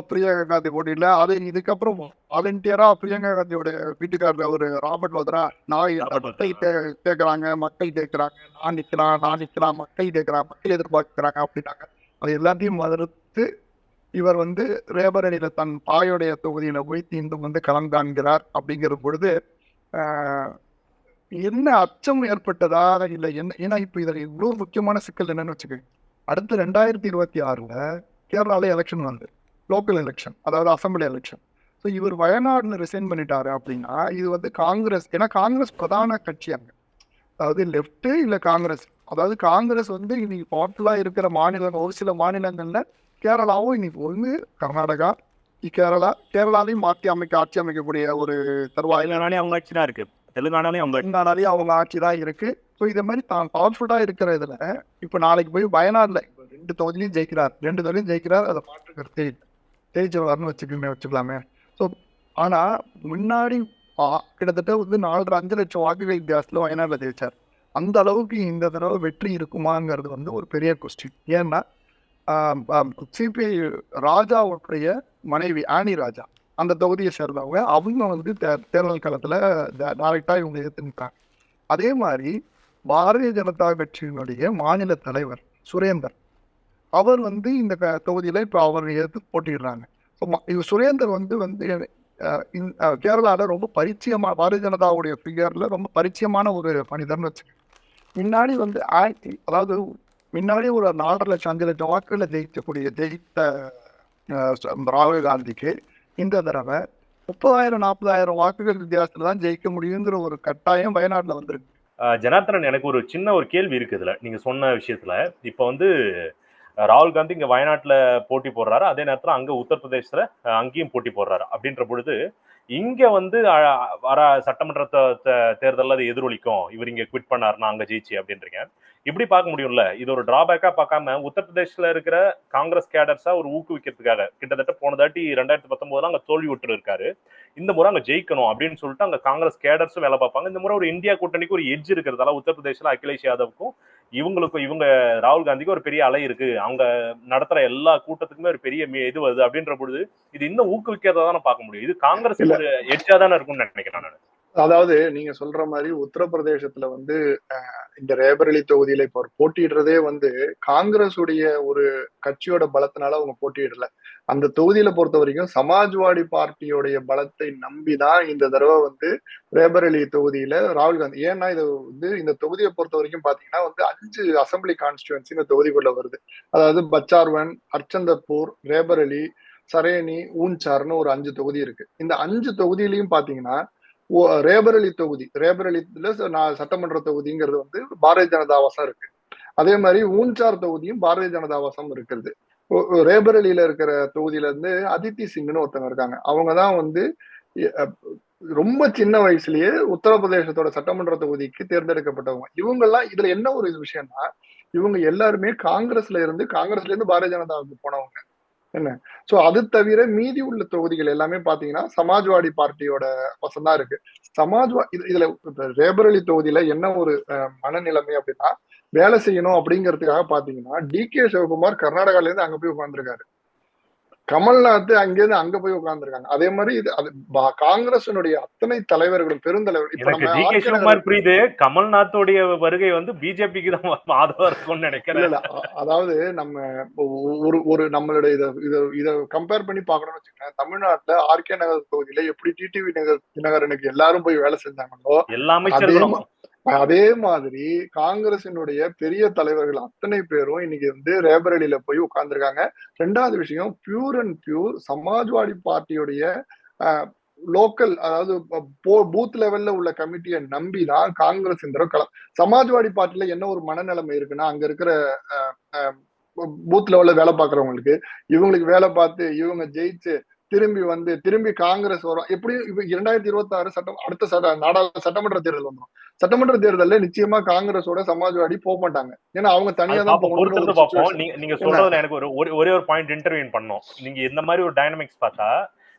பிரியங்கா காந்தி போட்டி இல்லை. அது இதுக்கப்புறம் வாலண்டியரா பிரியங்கா காந்தியோட வீட்டுக்காரர் ஒரு ராபர்ட் வத்ரா கேட்கறாங்க, மக்கள் கேட்கறாங்க, நான் நிக்கலாம், மக்கள் கேட்கறாங்க, மக்கள் எதிர்பார்க்கிறாங்க அப்படின்னாங்க. அது எல்லாத்தையும் மறுத்து இவர் வந்து ரேபரேலியில தன் தாயோடைய தொகுதியில போய் மீண்டும் வந்து களம் காண்கிறார். அப்படிங்கிற பொழுது என்ன அச்சம் ஏற்பட்டதா இல்லை என்ன? ஏன்னா இப்ப இதுல இவ்வளவு முக்கியமான சிக்கல் என்னன்னு வச்சுக்க, அடுத்த 2026 கேரளாவில் எலெக்ஷன் வந்து லோக்கல் எலெக்ஷன், அதாவது அசம்பிளி எலெக்ஷன். ஸோ இவர் வயநாடுல ரிசைன் பண்ணிட்டாரு அப்படின்னா இது வந்து காங்கிரஸ், ஏன்னா காங்கிரஸ் பிரதான கட்சி அங்கே, அதாவது லெஃப்ட் இல்லை காங்கிரஸ், அதாவது காங்கிரஸ் வந்து இன்னைக்கு பாப்புலராக இருக்கிற மாநிலங்கள் ஒரு சில மாநிலங்களில் கேரளாவும் இன்னைக்கு ஒன்று கர்நாடகா, கேரளாலையும் ஆட்சி அமைக்கக்கூடிய ஒரு தருவாயில் தெலுங்கானாலே அவங்க ஆட்சி தான் இருக்கு, தெலுங்கானாலேயும் அவங்க ஆட்சி தான் இருக்கு. ஸோ இதை மாதிரி தான் பவர்ஃபுல்லாக இருக்கிற இதில் இப்போ நாளைக்கு போய் வயநாட்டில் இப்போ 2 தொகுதியிலையும் ஜெயிக்கிறார், அதை மாற்று கருத்தே இல்லை, ஜெயிச்சவர்னு வச்சுக்கலாமே. ஸோ ஆனால் முன்னாடி கிட்டத்தட்ட வந்து 4.5 லட்சம் வாக்குகள் வித்தியாசத்தில் வயநாட்டில் ஜெயிச்சார். அந்த அளவுக்கு இந்த தடவை வெற்றி இருக்குமாங்கிறது வந்து ஒரு பெரிய கொஸ்டின். ஏன்னா சிபிஐ ராஜாவுடைய மனைவி ஆனி ராஜா அந்த தொகுதியை சேர்ந்தவங்க, அவங்க வந்து தேர்தல் காலத்தில் டைரக்டாக இவங்க எதிர்த்துட்டாங்க. அதே மாதிரி பாரதிய ஜனதா கட்சியினுடைய மாநில தலைவர் சுரேந்தர், அவர் வந்து இந்த தொகுதியில் இப்போ அவர் எதிர்த்து போட்டிடுறாங்க. ஸோ சுரேந்தர் வந்து கேரளாவில் ரொம்ப பரிச்சயமான பாரதிய ஜனதாவுடைய ஃபிகரில் ரொம்ப பரிச்சயமான ஒரு மனிதர்னு வச்சுக்கோங்க. முன்னாடி வந்து அதாவது முன்னாடி ஒரு 4.5 லட்சம் 5 லட்சம் வாக்குகளை ஜெயித்த ராகுல் காந்திக்கு இந்த தடவை 30,000-40,000 வாக்குகள் வித்தியாசத்துல தான் ஜெயிக்க முடியுங்கிற ஒரு கட்டாயம் வயநாட்டுல வந்திருக்கு. ஜனார்த்தனன், எனக்கு ஒரு சின்ன ஒரு கேள்வி இருக்கு இதுல, நீங்க சொன்ன விஷயத்துல. இப்ப வந்து ராகுல் காந்தி இங்க வயநாட்டுல போட்டி போடுறாரு, அதே நேரத்துல அங்க உத்தரப்பிரதேசத்துல அங்கேயும் போட்டி போடுறாரு. அப்படின்ற பொழுது இங்க வந்து வர சட்டமன்ற தேர்தலில் அது எதிரொலிக்கும், இவர் இங்க குவிட் பண்ணாருன்னா அங்க ஜெயிச்சு அப்படின்றீங்க. இப்படி பார்க்க முடியும்ல, இது ஒரு டிராபேக்கா பார்க்காம உத்தரப்பிரதேசல இருக்கிற காங்கிரஸ் கேடர்ஸா ஒரு ஊக்குவிக்கிறதுக்காக கிட்டத்தட்ட போன தாட்டி 2019 அங்க தோல்வி விட்டு இருக்காரு, இந்த முறை அங்க ஜெயிக்கணும் அப்படின்னு சொல்லிட்டு அங்க காங்கிரஸ் கேடர்ஸும் வேலை பார்ப்பாங்க. இந்த முறை ஒரு இந்தியா கூட்டணிக்கு ஒரு எட்ஜ் இருக்கிறதால உத்தரப்பிரதேசல அகிலேஷ் யாதவுக்கும் இவங்க ராகுல் காந்திக்கு ஒரு பெரிய அலை இருக்கு, அவங்க நடத்துற எல்லா கூட்டத்துக்குமே ஒரு பெரிய இது வருது. அப்படின்ற பொழுது இது இன்னும் ஊக்குவிக்கிறதா தானே பார்க்க முடியும். இது காங்கிரஸ் ஒரு எட்ஜா தானே இருக்கும்னு நினைக்கிறேன் நான். அதாவது நீங்க சொல்ற மாதிரி உத்தரப்பிரதேசத்துல வந்து இந்த ரேபரேலி தொகுதியில இப்ப போட்டியிடுறதே வந்து காங்கிரஸ் உடைய ஒரு கட்சியோட பலத்தினால அவங்க போட்டியிடல. அந்த தொகுதியில பொறுத்த வரைக்கும் சமாஜ்வாடி பார்ட்டியோடைய பலத்தை நம்பிதான் இந்த தடவை வந்து ரேபரேலி தொகுதியில ராகுல் காந்தி. ஏன்னா இது வந்து இந்த தொகுதியை பொறுத்த வரைக்கும் பாத்தீங்கன்னா வந்து 5 அசம்பிளி கான்ஸ்டிடுவன்சி இந்த தொகுதிக்குள்ள வருது. அதாவது பச்சார்வன், ஹர்ச்சந்தர்பூர், ரேபரேலி, சரேனி, ஊன்சார்னு ஒரு 5 தொகுதி இருக்கு. இந்த 5 தொகுதியிலையும் பாத்தீங்கன்னா ரேபரேலி ரேபரேலியில சட்டமன்ற தொகுதிங்கிறது வந்து பாரதிய ஜனதா வசம் இருக்கு. அதே மாதிரி ஊன்சார் தொகுதியும் பாரதிய ஜனதா வசம் இருக்கிறது. ரேபரேலியில இருக்கிற தொகுதியில இருந்து அதித்தி சிங்னு ஒருத்தவங்க இருக்காங்க. அவங்கதான் வந்து ரொம்ப சின்ன வயசுலயே உத்தரப்பிரதேசத்தோட சட்டமன்ற தொகுதிக்கு தேர்ந்தெடுக்கப்பட்டவங்க. இவங்கெல்லாம் இதுல என்ன ஒரு விஷயம்னா, இவங்க எல்லாருமே காங்கிரஸ்ல இருந்து பாரதிய ஜனதாவுக்கு போனவங்க என்ன. சோ அது தவிர மீதி உள்ள தொகுதிகள் எல்லாமே பாத்தீங்கன்னா சமாஜ்வாடி பார்ட்டியோட வசம்தான் இருக்கு. இதுல ரேபரேலி தொகுதியில என்ன ஒரு மனநிலைமை அப்படின்னா, வேலை செய்யணும் அப்படிங்கிறதுக்காக பாத்தீங்கன்னா DK சிவகுமார் கர்நாடகால இருந்து அங்க போய் உட்கார்ந்துருக்காரு, கமல்நாத் அங்கிருந்து அங்க போய் உட்கார்ந்துருக்காங்க. அதே மாதிரி இது காங்கிரஸினுடைய அத்தனை தலைவர்களும் பெருந்தலைவர் புரியுது, கமல்நாத்தோடைய வருகை வந்து பிஜேபிக்கு தான் ஆதரவா இருக்கும்னு நினைக்கிறேன். அதாவது நம்ம நம்மளுடைய இத கம்பேர் பண்ணி பாக்கணும்னு வச்சுக்கோங்க. தமிழ்நாட்டுல RK நகர் தொகுதியில எப்படி டிடிவி தினகரனுக்கு எல்லாரும் போய் வேலை செஞ்சாங்களோ அதே மாதிரி காங்கிரசினுடைய பெரிய தலைவர்கள் அத்தனை பேரும் இன்னைக்கு வந்து ரேபரேலியில போய் உட்கார்ந்துருக்காங்க. 2வது விஷயம், பியூர் அண்ட் பியூர் சமாஜ்வாடி பார்ட்டியுடைய லோக்கல், அதாவது பூத் லெவல்ல உள்ள கமிட்டியை நம்பிதான் காங்கிரஸ் இந்த சமாஜ்வாடி பார்ட்டில என்ன ஒரு மனநிலைமை இருக்குன்னா, அங்க இருக்கிற பூத் லெவல்ல வேலை பார்க்கறவங்களுக்கு இவங்களுக்கு வேலை பார்த்து இவங்க ஜெயிச்சு திரும்பி காங்கிரஸ் வரும். எப்படியும் 2026 அடுத்த சட்டமன்ற தேர்தல் வந்துடும். சட்டமன்ற தேர்தலில் நிச்சயமா காங்கிரஸோட சமாஜ்வாடி போக மாட்டாங்க. ஏன்னா அவங்க தனியா தான் பார்ப்போம். நீங்க சொல்றதுல எனக்கு ஒரே ஒரு பாயிண்ட் இன்டர்வியூ பண்ணோம். நீங்க இந்த மாதிரி ஒரு டைனமிக்ஸ் பார்த்தா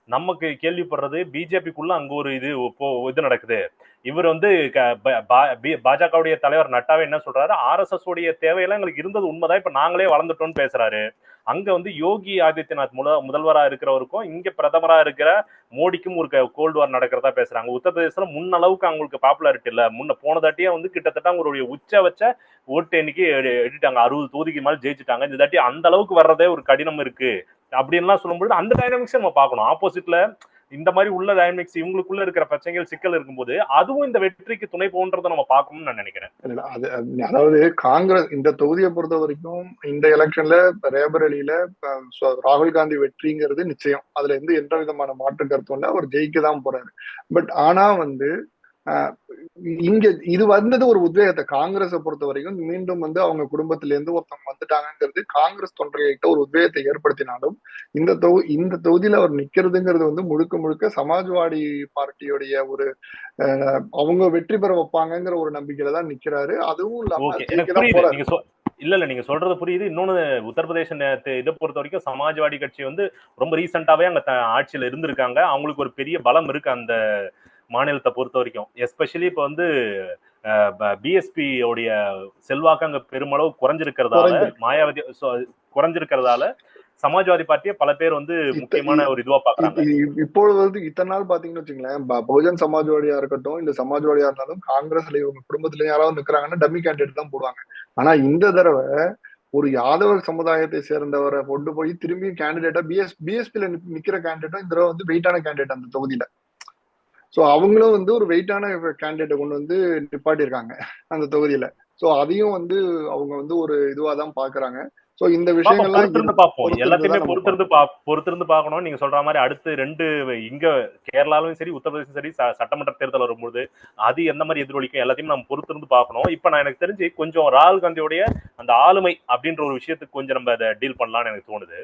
நமக்கு கேள்விப்படுறது பிஜேபிக்குள்ள அங்க ஒரு இது நடக்குது. இவர் வந்து பாஜகவுடைய தலைவர் நட்டாவே என்ன சொல்றாரு, RSS உடைய தேவையெல்லாம் எங்களுக்கு இருந்தது உண்மைதான், இப்ப நாங்களே வளர்ந்துட்டோம்னு பேசுறாரு. அங்க வந்து யோகி ஆதித்யநாத் முதல்வரா இருக்கிறவருக்கும் இங்க பிரதமரா இருக்கிற மோடிக்கும் ஒரு கோல்டு வார் நடக்கிறதா பேசுறாங்க. உத்தரப்பிரதேசத்துல முன்னளவுக்கு அவங்களுக்கு பாப்புலாரிட்டி இல்ல. போன தாட்டியே வந்து கிட்டத்தட்ட அவங்களுடைய வச்ச ஓட்டு எண்ணிக்கை எடுத்துட்டாங்க, 60 தொகுதிக்கு மேல ஜெயிச்சுட்டாங்க. இந்த தாட்டி அந்த அளவுக்கு வர்றதே ஒரு கடினம் இருக்கு அப்படின்லாம் சொல்லும்போது அந்த டைனமிக்ஸ் நம்ம பார்க்கணும். ஆப்போசிட்ல இந்த மாதிரி உள்ள டைனமிக்ஸ் இவங்களுக்குள்ள இருக்கிற பிரச்சனைகள் சிக்கல் இருக்கும்போது அதுவும் இந்த வெற்றிக்கு துணை போன்றதை நம்ம பார்க்கணும்னு நான் நினைக்கிறேன். அதாவது காங்கிரஸ் இந்த தொகுதியை பொறுத்த வரைக்கும் இந்த எலெக்ஷன்ல ரேபரேலியில ராகுல் காந்தி வெற்றிங்கிறது நிச்சயம். அதுல எந்த விதமான மாற்று கருத்தும் இல்லை. அவர் ஜெயிக்க தான் போறாரு. பட் ஆனா இங்க இது வந்தது ஒரு உத்வேகத்தை காங்கிரஸை பொறுத்த வரைக்கும் மீண்டும் அவங்க குடும்பத்தில இருந்து ஒருத்தவங்க வந்துட்டாங்கிறது காங்கிரஸ் தொண்டர்கள்கிட்ட ஒரு உத்வேகத்தை ஏற்படுத்தினாலும் இந்த தொகுதியில அவர் நிக்கிறதுங்கிறது முழுக்க முழுக்க சமாஜ்வாடி பார்ட்டியோடைய ஒரு அவங்க வெற்றி பெற வைப்பாங்கிற ஒரு நம்பிக்கையில தான் நிக்கிறாரு. அதுவும் இல்லாம இல்ல நீங்க சொல்றது புரியுது. இன்னொன்னு உத்தரப்பிரதேச இதை பொறுத்த வரைக்கும் சமாஜ்வாடி கட்சி ரொம்ப ரீசெண்டாவே அங்க ஆட்சியில இருந்திருக்காங்க. அவங்களுக்கு ஒரு பெரிய பலம் இருக்கு அந்த மாநிலத்தை பொறுத்த வரைக்கும். எஸ்பெஷலி இப்ப பிஎஸ்பி உடைய செல்வாக்கு அங்க பெருமளவு குறைஞ்சிருக்கிறதால, மாயாவதி குறைஞ்சிருக்கிறதால சமாஜ்வாதி பார்ட்டியை பல பேர் முக்கியமான ஒரு இதுவா பாக்குறாங்க. இப்பொழுது இத்தனை நாள் பாத்தீங்கன்னு வச்சுங்களேன், பகுஜன் சமாஜ்வாடியா இருக்கட்டும் இல்ல சமாஜ்வாடியா இருந்தாலும் காங்கிரஸ்ல இவங்க குடும்பத்துல யாராவது நிக்கிறாங்கன்னா டம்மி கேண்டிடேட் தான் போடுவாங்க. ஆனா இந்த தடவை ஒரு யாதவர் சமுதாயத்தை சேர்ந்தவரை கொண்டு போய் திரும்பி கேண்டிடேட்டா பிஎஸ்பில நிக்கிற கேண்டிடேட்டும் இந்த தடவை வெயிட்டான கேண்டிடேட் அந்த தொகுதியில. சோ அவங்களும் ஒரு வெயிட்டான கேண்டிடேட்டை கொண்டு நிப்பாட்டி இருக்காங்க அந்த தொகுதியில. சோ அதையும் அவங்க ஒரு இதுவாதான் பாக்குறாங்க. சோ இந்த விஷயங்கள்லாம் பார்ப்போம். எல்லாத்தையுமே பொறுத்திருந்து பார்க்கணும். நீங்க சொல்ற மாதிரி அடுத்து 2 இங்க கேரளாலும் சரி உத்தரப்பிரதேசம் சரி சட்டமன்ற தேர்தல் வரும்போது அது எந்த மாதிரி எதிரொலிக்கும் எல்லாத்தையும் நம்ம பொறுத்திருந்து பார்க்கணும். இப்ப நான் எனக்கு தெரிஞ்சு கொஞ்சம் ராகுல் காந்தியோடைய அந்த ஆளுமை அப்படின்ற ஒரு விஷயத்துக்கு கொஞ்சம் நம்ம அதை டீல் பண்ணலாம்னு எனக்கு தோணுது.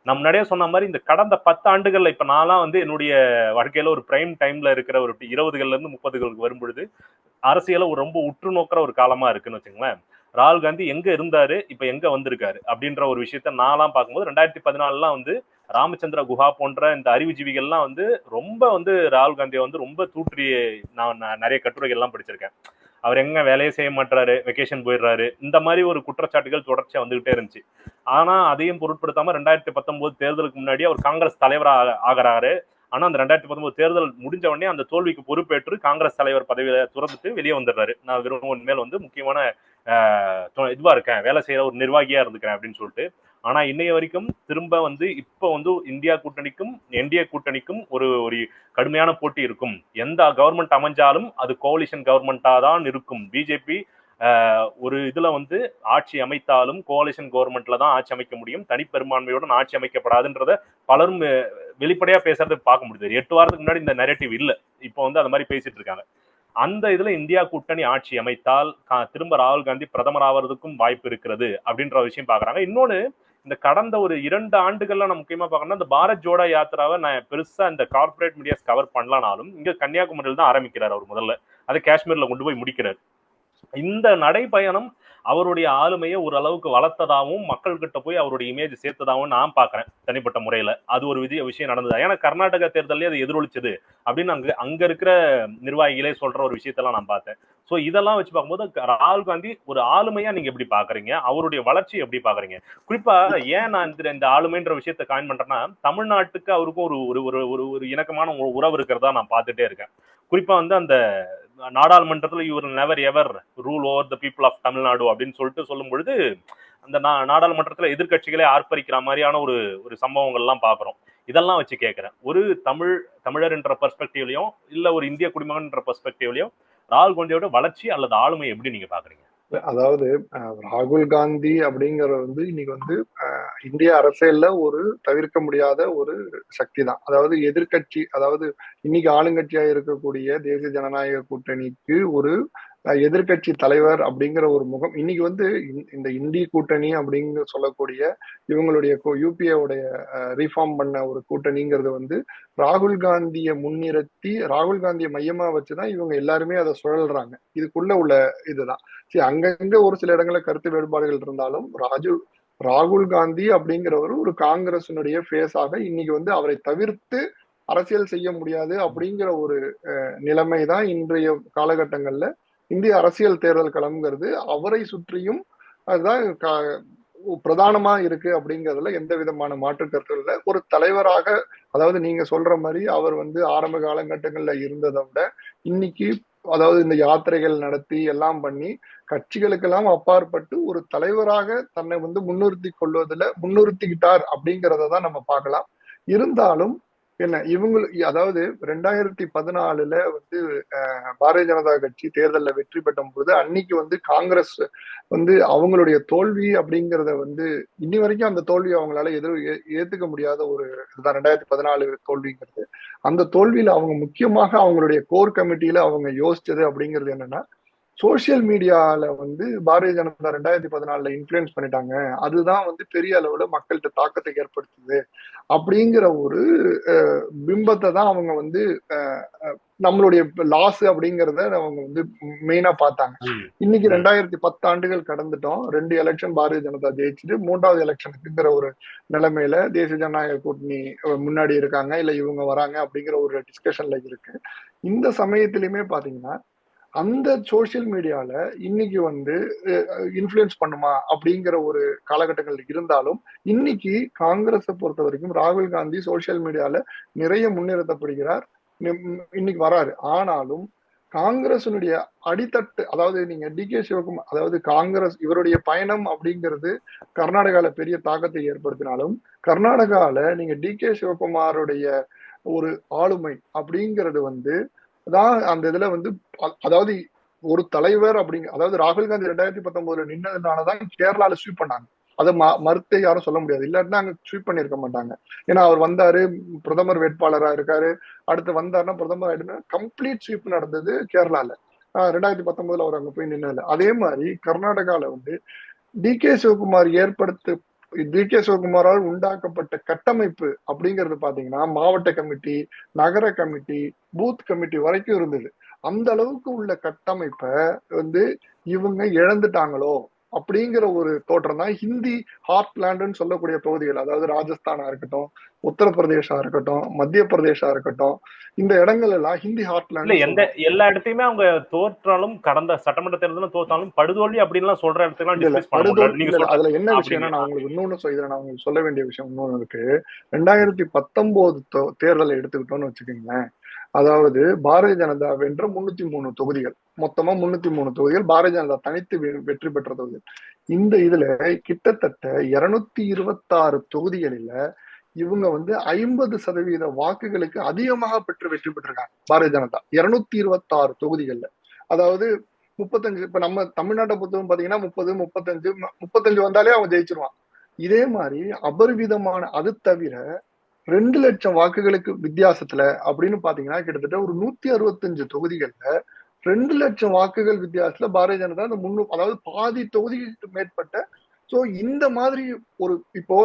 நம்ம முன்னாடியே சொன்ன மாதிரி இந்த கடந்த 10 ஆண்டுகள்ல இப்ப நான்லாம் என்னுடைய வாழ்க்கையில ஒரு பிரைம் டைம்ல இருக்கிற ஒரு 20கள்ல இருந்து 30களுக்கு வரும்பொழுது அரசியல ரொம்ப உற்று நோக்கிற ஒரு காலமா இருக்குன்னு வச்சுங்களேன். ராகுல் காந்தி எங்க இருந்தாரு, இப்ப எங்க வந்திருக்காரு அப்படின்ற ஒரு விஷயத்த நான்லாம் பார்க்கும்போது 2014 ராமச்சந்திர குஹா போன்ற இந்த அறிவுஜீவிகள்லாம் ரொம்ப ராகுல் காந்தியை ரொம்ப தூற்றி நான் நிறைய கட்டுரைகள் எல்லாம் படிச்சிருக்கேன். அவர் எங்க வேலையை செய்ய மாட்டாரு, வெக்கேஷன் போயிடுறாரு, இந்த மாதிரி ஒரு குற்றச்சாட்டுகள் தொடர்ச்சியா வந்துகிட்டே இருந்துச்சு. ஆனா அதையும் பொருட்படுத்தாம 2019 தேர்தலுக்கு முன்னாடி அவர் காங்கிரஸ் தலைவராக ஆகிறாரு. ஆனா அந்த 2019 தேர்தல் முடிஞ்ச உடனே அந்த தோல்விக்கு பொறுப்பேற்று காங்கிரஸ் தலைவர் பதவியில துறந்துட்டு வெளியே வந்துடுறாரு. நான் வெறும் உண்மையில முக்கியமான இதுவா இருக்கேன், வேலை செய்யற ஒரு நிர்வாகியா இருந்துக்கிறேன் அப்படின்னு சொல்லிட்டு. ஆனா இன்னைய வரைக்கும் திரும்ப இப்ப இந்தியா கூட்டணிக்கும் என்டிஏ கூட்டணிக்கும் ஒரு ஒரு கடுமையான போட்டி இருக்கும். எந்த கவர்மெண்ட் அமைஞ்சாலும் அது கோலிஷன் கவர்மெண்டா தான் இருக்கும். பிஜேபி ஒரு இதுல ஆட்சி அமைத்தாலும் கோலிஷன் கவர்மெண்ட்ல தான் ஆட்சி அமைக்க முடியும், தனிப்பெரும்பான்மையுடன் ஆட்சி அமைக்கப்படாதுன்றத பலரும் வெளிப்படையா பேசுறது பார்க்க முடியுது. 8 வாரத்துக்கு முன்னாடி இந்த நரேட்டிவ் இல்ல, இப்போ அந்த மாதிரி பேசிட்டு இருக்காங்க. அந்த இதுல இந்தியா கூட்டணி ஆட்சி அமைத்தால் திரும்ப ராகுல் காந்தி பிரதமர் ஆவறதுக்கும் வாய்ப்பு இருக்கிறது அப்படின்ற விஷயம் பாக்குறாங்க. இன்னொன்னு, இந்த கடந்த ஒரு 2 ஆண்டுகள்ல நான் முக்கியமா பாக்கணும்னா இந்த பாரத் ஜோடோ யாத்திராவை நான் பெருசா இந்த கார்பரேட் மீடியாஸ் கவர் பண்ணலனாலும் இங்க கன்னியாகுமரியில் தான் ஆரம்பிக்கிறார் அவர் முதல்ல, அதை காஷ்மீர்ல கொண்டு போய் முடிக்கிறார். இந்த நடைபயணம் அவருடைய ஆளுமையை ஓரளவுக்கு வளர்த்ததாகவும் மக்கள் கிட்ட போய் அவருடைய இமேஜ் சேர்த்ததாகவும் நான் பாக்குறேன் தனிப்பட்ட முறையில. அது ஒரு விஷயம் நடந்தது. ஏன்னா கர்நாடகா தேர்தலே அது எதிரொலிச்சது அப்படின்னு அங்க இருக்கிற நிர்வாகிகளே சொல்ற ஒரு விஷயத்தெல்லாம் நான் பார்த்தேன். சோ இதெல்லாம் வச்சு பார்க்கும்போது ராகுல் காந்தி ஒரு ஆளுமையா நீங்க எப்படி பாக்குறீங்க, அவருடைய வளர்ச்சி எப்படி பாக்குறீங்க? குறிப்பா ஏன் நான் இந்த ஆளுமைன்ற விஷயத்த காயின் பண்றேன்னா, தமிழ்நாட்டுக்கு அவருக்கும் ஒரு இணக்கமான உறவு இருக்கிறதா நான் பார்த்துட்டே இருக்கேன். குறிப்பா அந்த நாடாளுமன்றத்துல you will never ever rule over the people of Tamil Nadu அப்படின்னு சொல்லும் பொழுது அந்த நாடாளுமன்றத்துல எதிர்கட்சிகளே ஆர்ப்பரிக்கிற மாதிரியான ஒரு சம்பவங்கள்லாம் பாக்குறோம். இதெல்லாம் வச்சு கேட்கிறேன், ஒரு தமிழர் என்ற பெர்ஸ்பெக்டிவ்லயும் இல்ல ஒரு இந்திய குடிமகன் என்ற பெர்ஸ்பெக்டிவ்லயும் ராகுல் காந்தியோட வளர்ச்சி அல்லது ஆளுமை எப்படி நீங்க பாக்குறீங்க? அதாவது ராகுல் காந்தி அப்படிங்கறது இன்னைக்கு இந்திய அரசியல்ல ஒரு தவிர்க்க முடியாத ஒரு சக்தி தான். அதாவது எதிர்கட்சி, அதாவது இன்னைக்கு ஆளுங்கட்சியா இருக்கக்கூடிய தேசிய ஜனநாயக கூட்டணிக்கு ஒரு எதிர்கட்சி தலைவர் அப்படிங்கிற ஒரு முகம் இன்னைக்கு இந்த இந்திய கூட்டணி அப்படிங்க சொல்லக்கூடிய இவங்களுடைய யூபிஏ உடைய ரீஃபார்ம் பண்ண ஒரு கூட்டணிங்கிறது ராகுல் காந்தியை முன்னிறுத்தி ராகுல் காந்தியை மையமா வச்சுதான் இவங்க எல்லாருமே அதை சுழல்றாங்க. இதுக்குள்ள உள்ள இதுதான். சரி, அங்கங்க ஒரு சில இடங்கள்ல கருத்து வேறுபாடுகள் இருந்தாலும் ராகுல் காந்தி அப்படிங்கிறவர் ஒரு காங்கிரசினுடைய ஃபேஸாக இன்னைக்கு அவரை தவிர்த்து அரசியல் செய்ய முடியாது அப்படிங்கிற ஒரு நிலைமைதான் இன்றைய காலகட்டங்கள்ல இந்திய அரசியல் தேர்தல் களம்ங்கிறது அவரை சுற்றியும் அதுதான் பிரதானமா இருக்கு அப்படிங்கிறதுல எந்த விதமான மாற்று கருத்து இல்லை. ஒரு தலைவராக, அதாவது நீங்க சொல்ற மாதிரி அவர் ஆரம்ப காலகட்டங்கள்ல இருந்ததை விட இன்னைக்கு, அதாவது இந்த யாத்திரைகள் நடத்தி எல்லாம் பண்ணி கட்சிகளுக்கெல்லாம் அப்பாற்பட்டு ஒரு தலைவராக தன்னை முன்னிறுத்திக்கிட்டார் அப்படிங்கிறத தான் நம்ம பார்க்கலாம். இருந்தாலும் என்ன அதாவது 2014 வந்து பாரதிய ஜனதா கட்சி தேர்தலில் வெற்றி பெற்ற போது அன்னைக்கு வந்து காங்கிரஸ் வந்து அவங்களுடைய தோல்வி அப்படிங்கிறத வந்து இன்னி வரைக்கும் அந்த தோல்வி அவங்களால ஏத்துக்க முடியாத ஒரு இதுதான் 2014 தோல்விங்கிறது. அந்த தோல்வியில அவங்க முக்கியமாக அவங்களுடைய கோர் கமிட்டியில அவங்க யோசிச்சது அப்படிங்கிறது என்னன்னா, சோசியல் மீடியால வந்து பாரதிய ஜனதா 2014 இன்ஃபுளுன்ஸ் பண்ணிட்டாங்க, அதுதான் வந்து பெரிய அளவுல மக்கள்கிட்ட தாக்கத்தை ஏற்படுத்துது அப்படிங்கிற ஒரு பிம்பத்தை தான் அவங்க வந்து நம்மளுடைய லாஸ் அப்படிங்கிறத அவங்க வந்து மெயினா பார்த்தாங்க. இன்னைக்கு 2010 ஆண்டுகள் கடந்துட்டோம், 2 எலெக்ஷன் பாரதிய ஜனதா ஜெயிச்சுட்டு 3வது எலெக்ஷனுக்குங்கிற ஒரு நிலைமையில தேசிய ஜனநாயக கூட்டணி முன்னாடி இருக்காங்க, இல்ல இவங்க வராங்க அப்படிங்கிற ஒரு டிஸ்கஷன்ல இருக்கு. இந்த சமயத்திலுமே பாத்தீங்கன்னா அந்த சோசியல் மீடியால இன்னைக்கு வந்து இன்ஃபுளுன்ஸ் பண்ணுமா அப்படிங்கிற ஒரு காலகட்டங்கள் இருந்தாலும், இன்னைக்கு காங்கிரஸை பொறுத்த வரைக்கும் ராகுல் காந்தி சோசியல் மீடியால நிறைய முன்னிறுத்தப்படுகிறார், இன்னைக்கு வராரு. ஆனாலும் காங்கிரஸினுடைய அடித்தட்டு, அதாவது நீங்க டி.கே. சிவகுமார், அதாவது காங்கிரஸ் இவருடைய பயணம் அப்படிங்கிறது கர்நாடகால பெரிய தாக்கத்தை ஏற்படுத்தினாலும், கர்நாடகால நீங்க டி.கே. சிவகுமாருடைய ஒரு ஆளுமை அப்படிங்கிறது வந்து தான் அந்த இதுல வந்து அதாவது ஒரு தலைவர் அதாவது ராகுல் காந்தி 2019 நின்னதுனாலதான் கேரளால ஸ்வீப் பண்ணாங்க. அதை மறுத்தே யாரும் சொல்ல முடியாது, இல்லாட்டினா அங்க ஸ்வீப் பண்ணிருக்க மாட்டாங்க. ஏன்னா அவர் வந்தாரு, பிரதமர் வேட்பாளரா இருக்காரு, அடுத்து வந்தாருன்னா பிரதமர் ஆயிடுனா கம்ப்ளீட் ஸ்வீப் நடந்தது கேரளால. 2019 அவர் அங்க போய் நின்னதுல. அதே மாதிரி கர்நாடகால வந்து டி.கே. சிவகுமாரால் உண்டாக்கப்பட்ட கட்டமைப்பு அப்படிங்கிறது பாத்தீங்கன்னா மாவட்ட கமிட்டி, நகர கமிட்டி, பூத் கமிட்டி வரைக்கும் இருந்தது. அந்த அளவுக்கு உள்ள கட்டமைப்பை வந்து இவங்க இழந்துட்டாங்களோ அப்படிங்கிற ஒரு தோற்றம் தான் ஹிந்தி ஹார்ட்லேண்டுன்னு சொல்லக்கூடிய பகுதிகள், அதாவது ராஜஸ்தானா இருக்கட்டும், உத்தரப்பிரதேசா இருக்கட்டும், மத்திய பிரதேசா இருக்கட்டும், இந்த இடங்கள் எல்லாம் ஹிந்தி ஹார்ட்லேண்ட். எல்லா இடத்தையுமே அவங்க தோற்றாலும், கடந்த சட்டமன்ற தேர்தலும் தோற்றாலும் படுதோல்வி அப்படின்னு சொல்ற இடத்துக்கு அதுல என்ன விஷயம்னா, நான் உங்களுக்கு இன்னொன்னு நான் உங்களுக்கு சொல்ல வேண்டிய விஷயம் இன்னொன்னு இருக்கு. 2019 தேர்தலை எடுத்துக்கிட்டோம்னு வச்சுக்கோங்களேன், அதாவது பாரதிய ஜனதா வென்ற 303 தொகுதிகள், மொத்தமா 303 தொகுதிகள் பாரதிய ஜனதா தனித்து வெற்றி பெற்ற தொகுதிகள். இந்த இதுல கிட்டத்தட்ட 226 தொகுதிகளில இவங்க வந்து 50% வாக்குகளுக்கு அதிகமாக பெற்று வெற்றி பெற்றிருக்காங்க பாரதிய ஜனதா 226 தொகுதிகள்ல. அதாவது 35, இப்ப நம்ம தமிழ்நாட்டை பொறுத்தவரை பாத்தீங்கன்னா 30, 35 வந்தாலே அவன் ஜெயிச்சிருவான். இதே மாதிரி அபரிவிதமான, அது தவிர 2 லட்சம் வாக்குகளுக்கு வித்தியாசத்துல அப்படின்னு பாத்தீங்கன்னா கிட்டத்தட்ட ஒரு 165 தொகுதிகள்ல 2 லட்சம் வாக்குகள் வித்தியாசத்துல பாரதிய ஜனதா அந்த அதாவது பாதி தொகுதிக்கு மேற்பட்ட. சோ இந்த மாதிரி ஒரு, இப்போ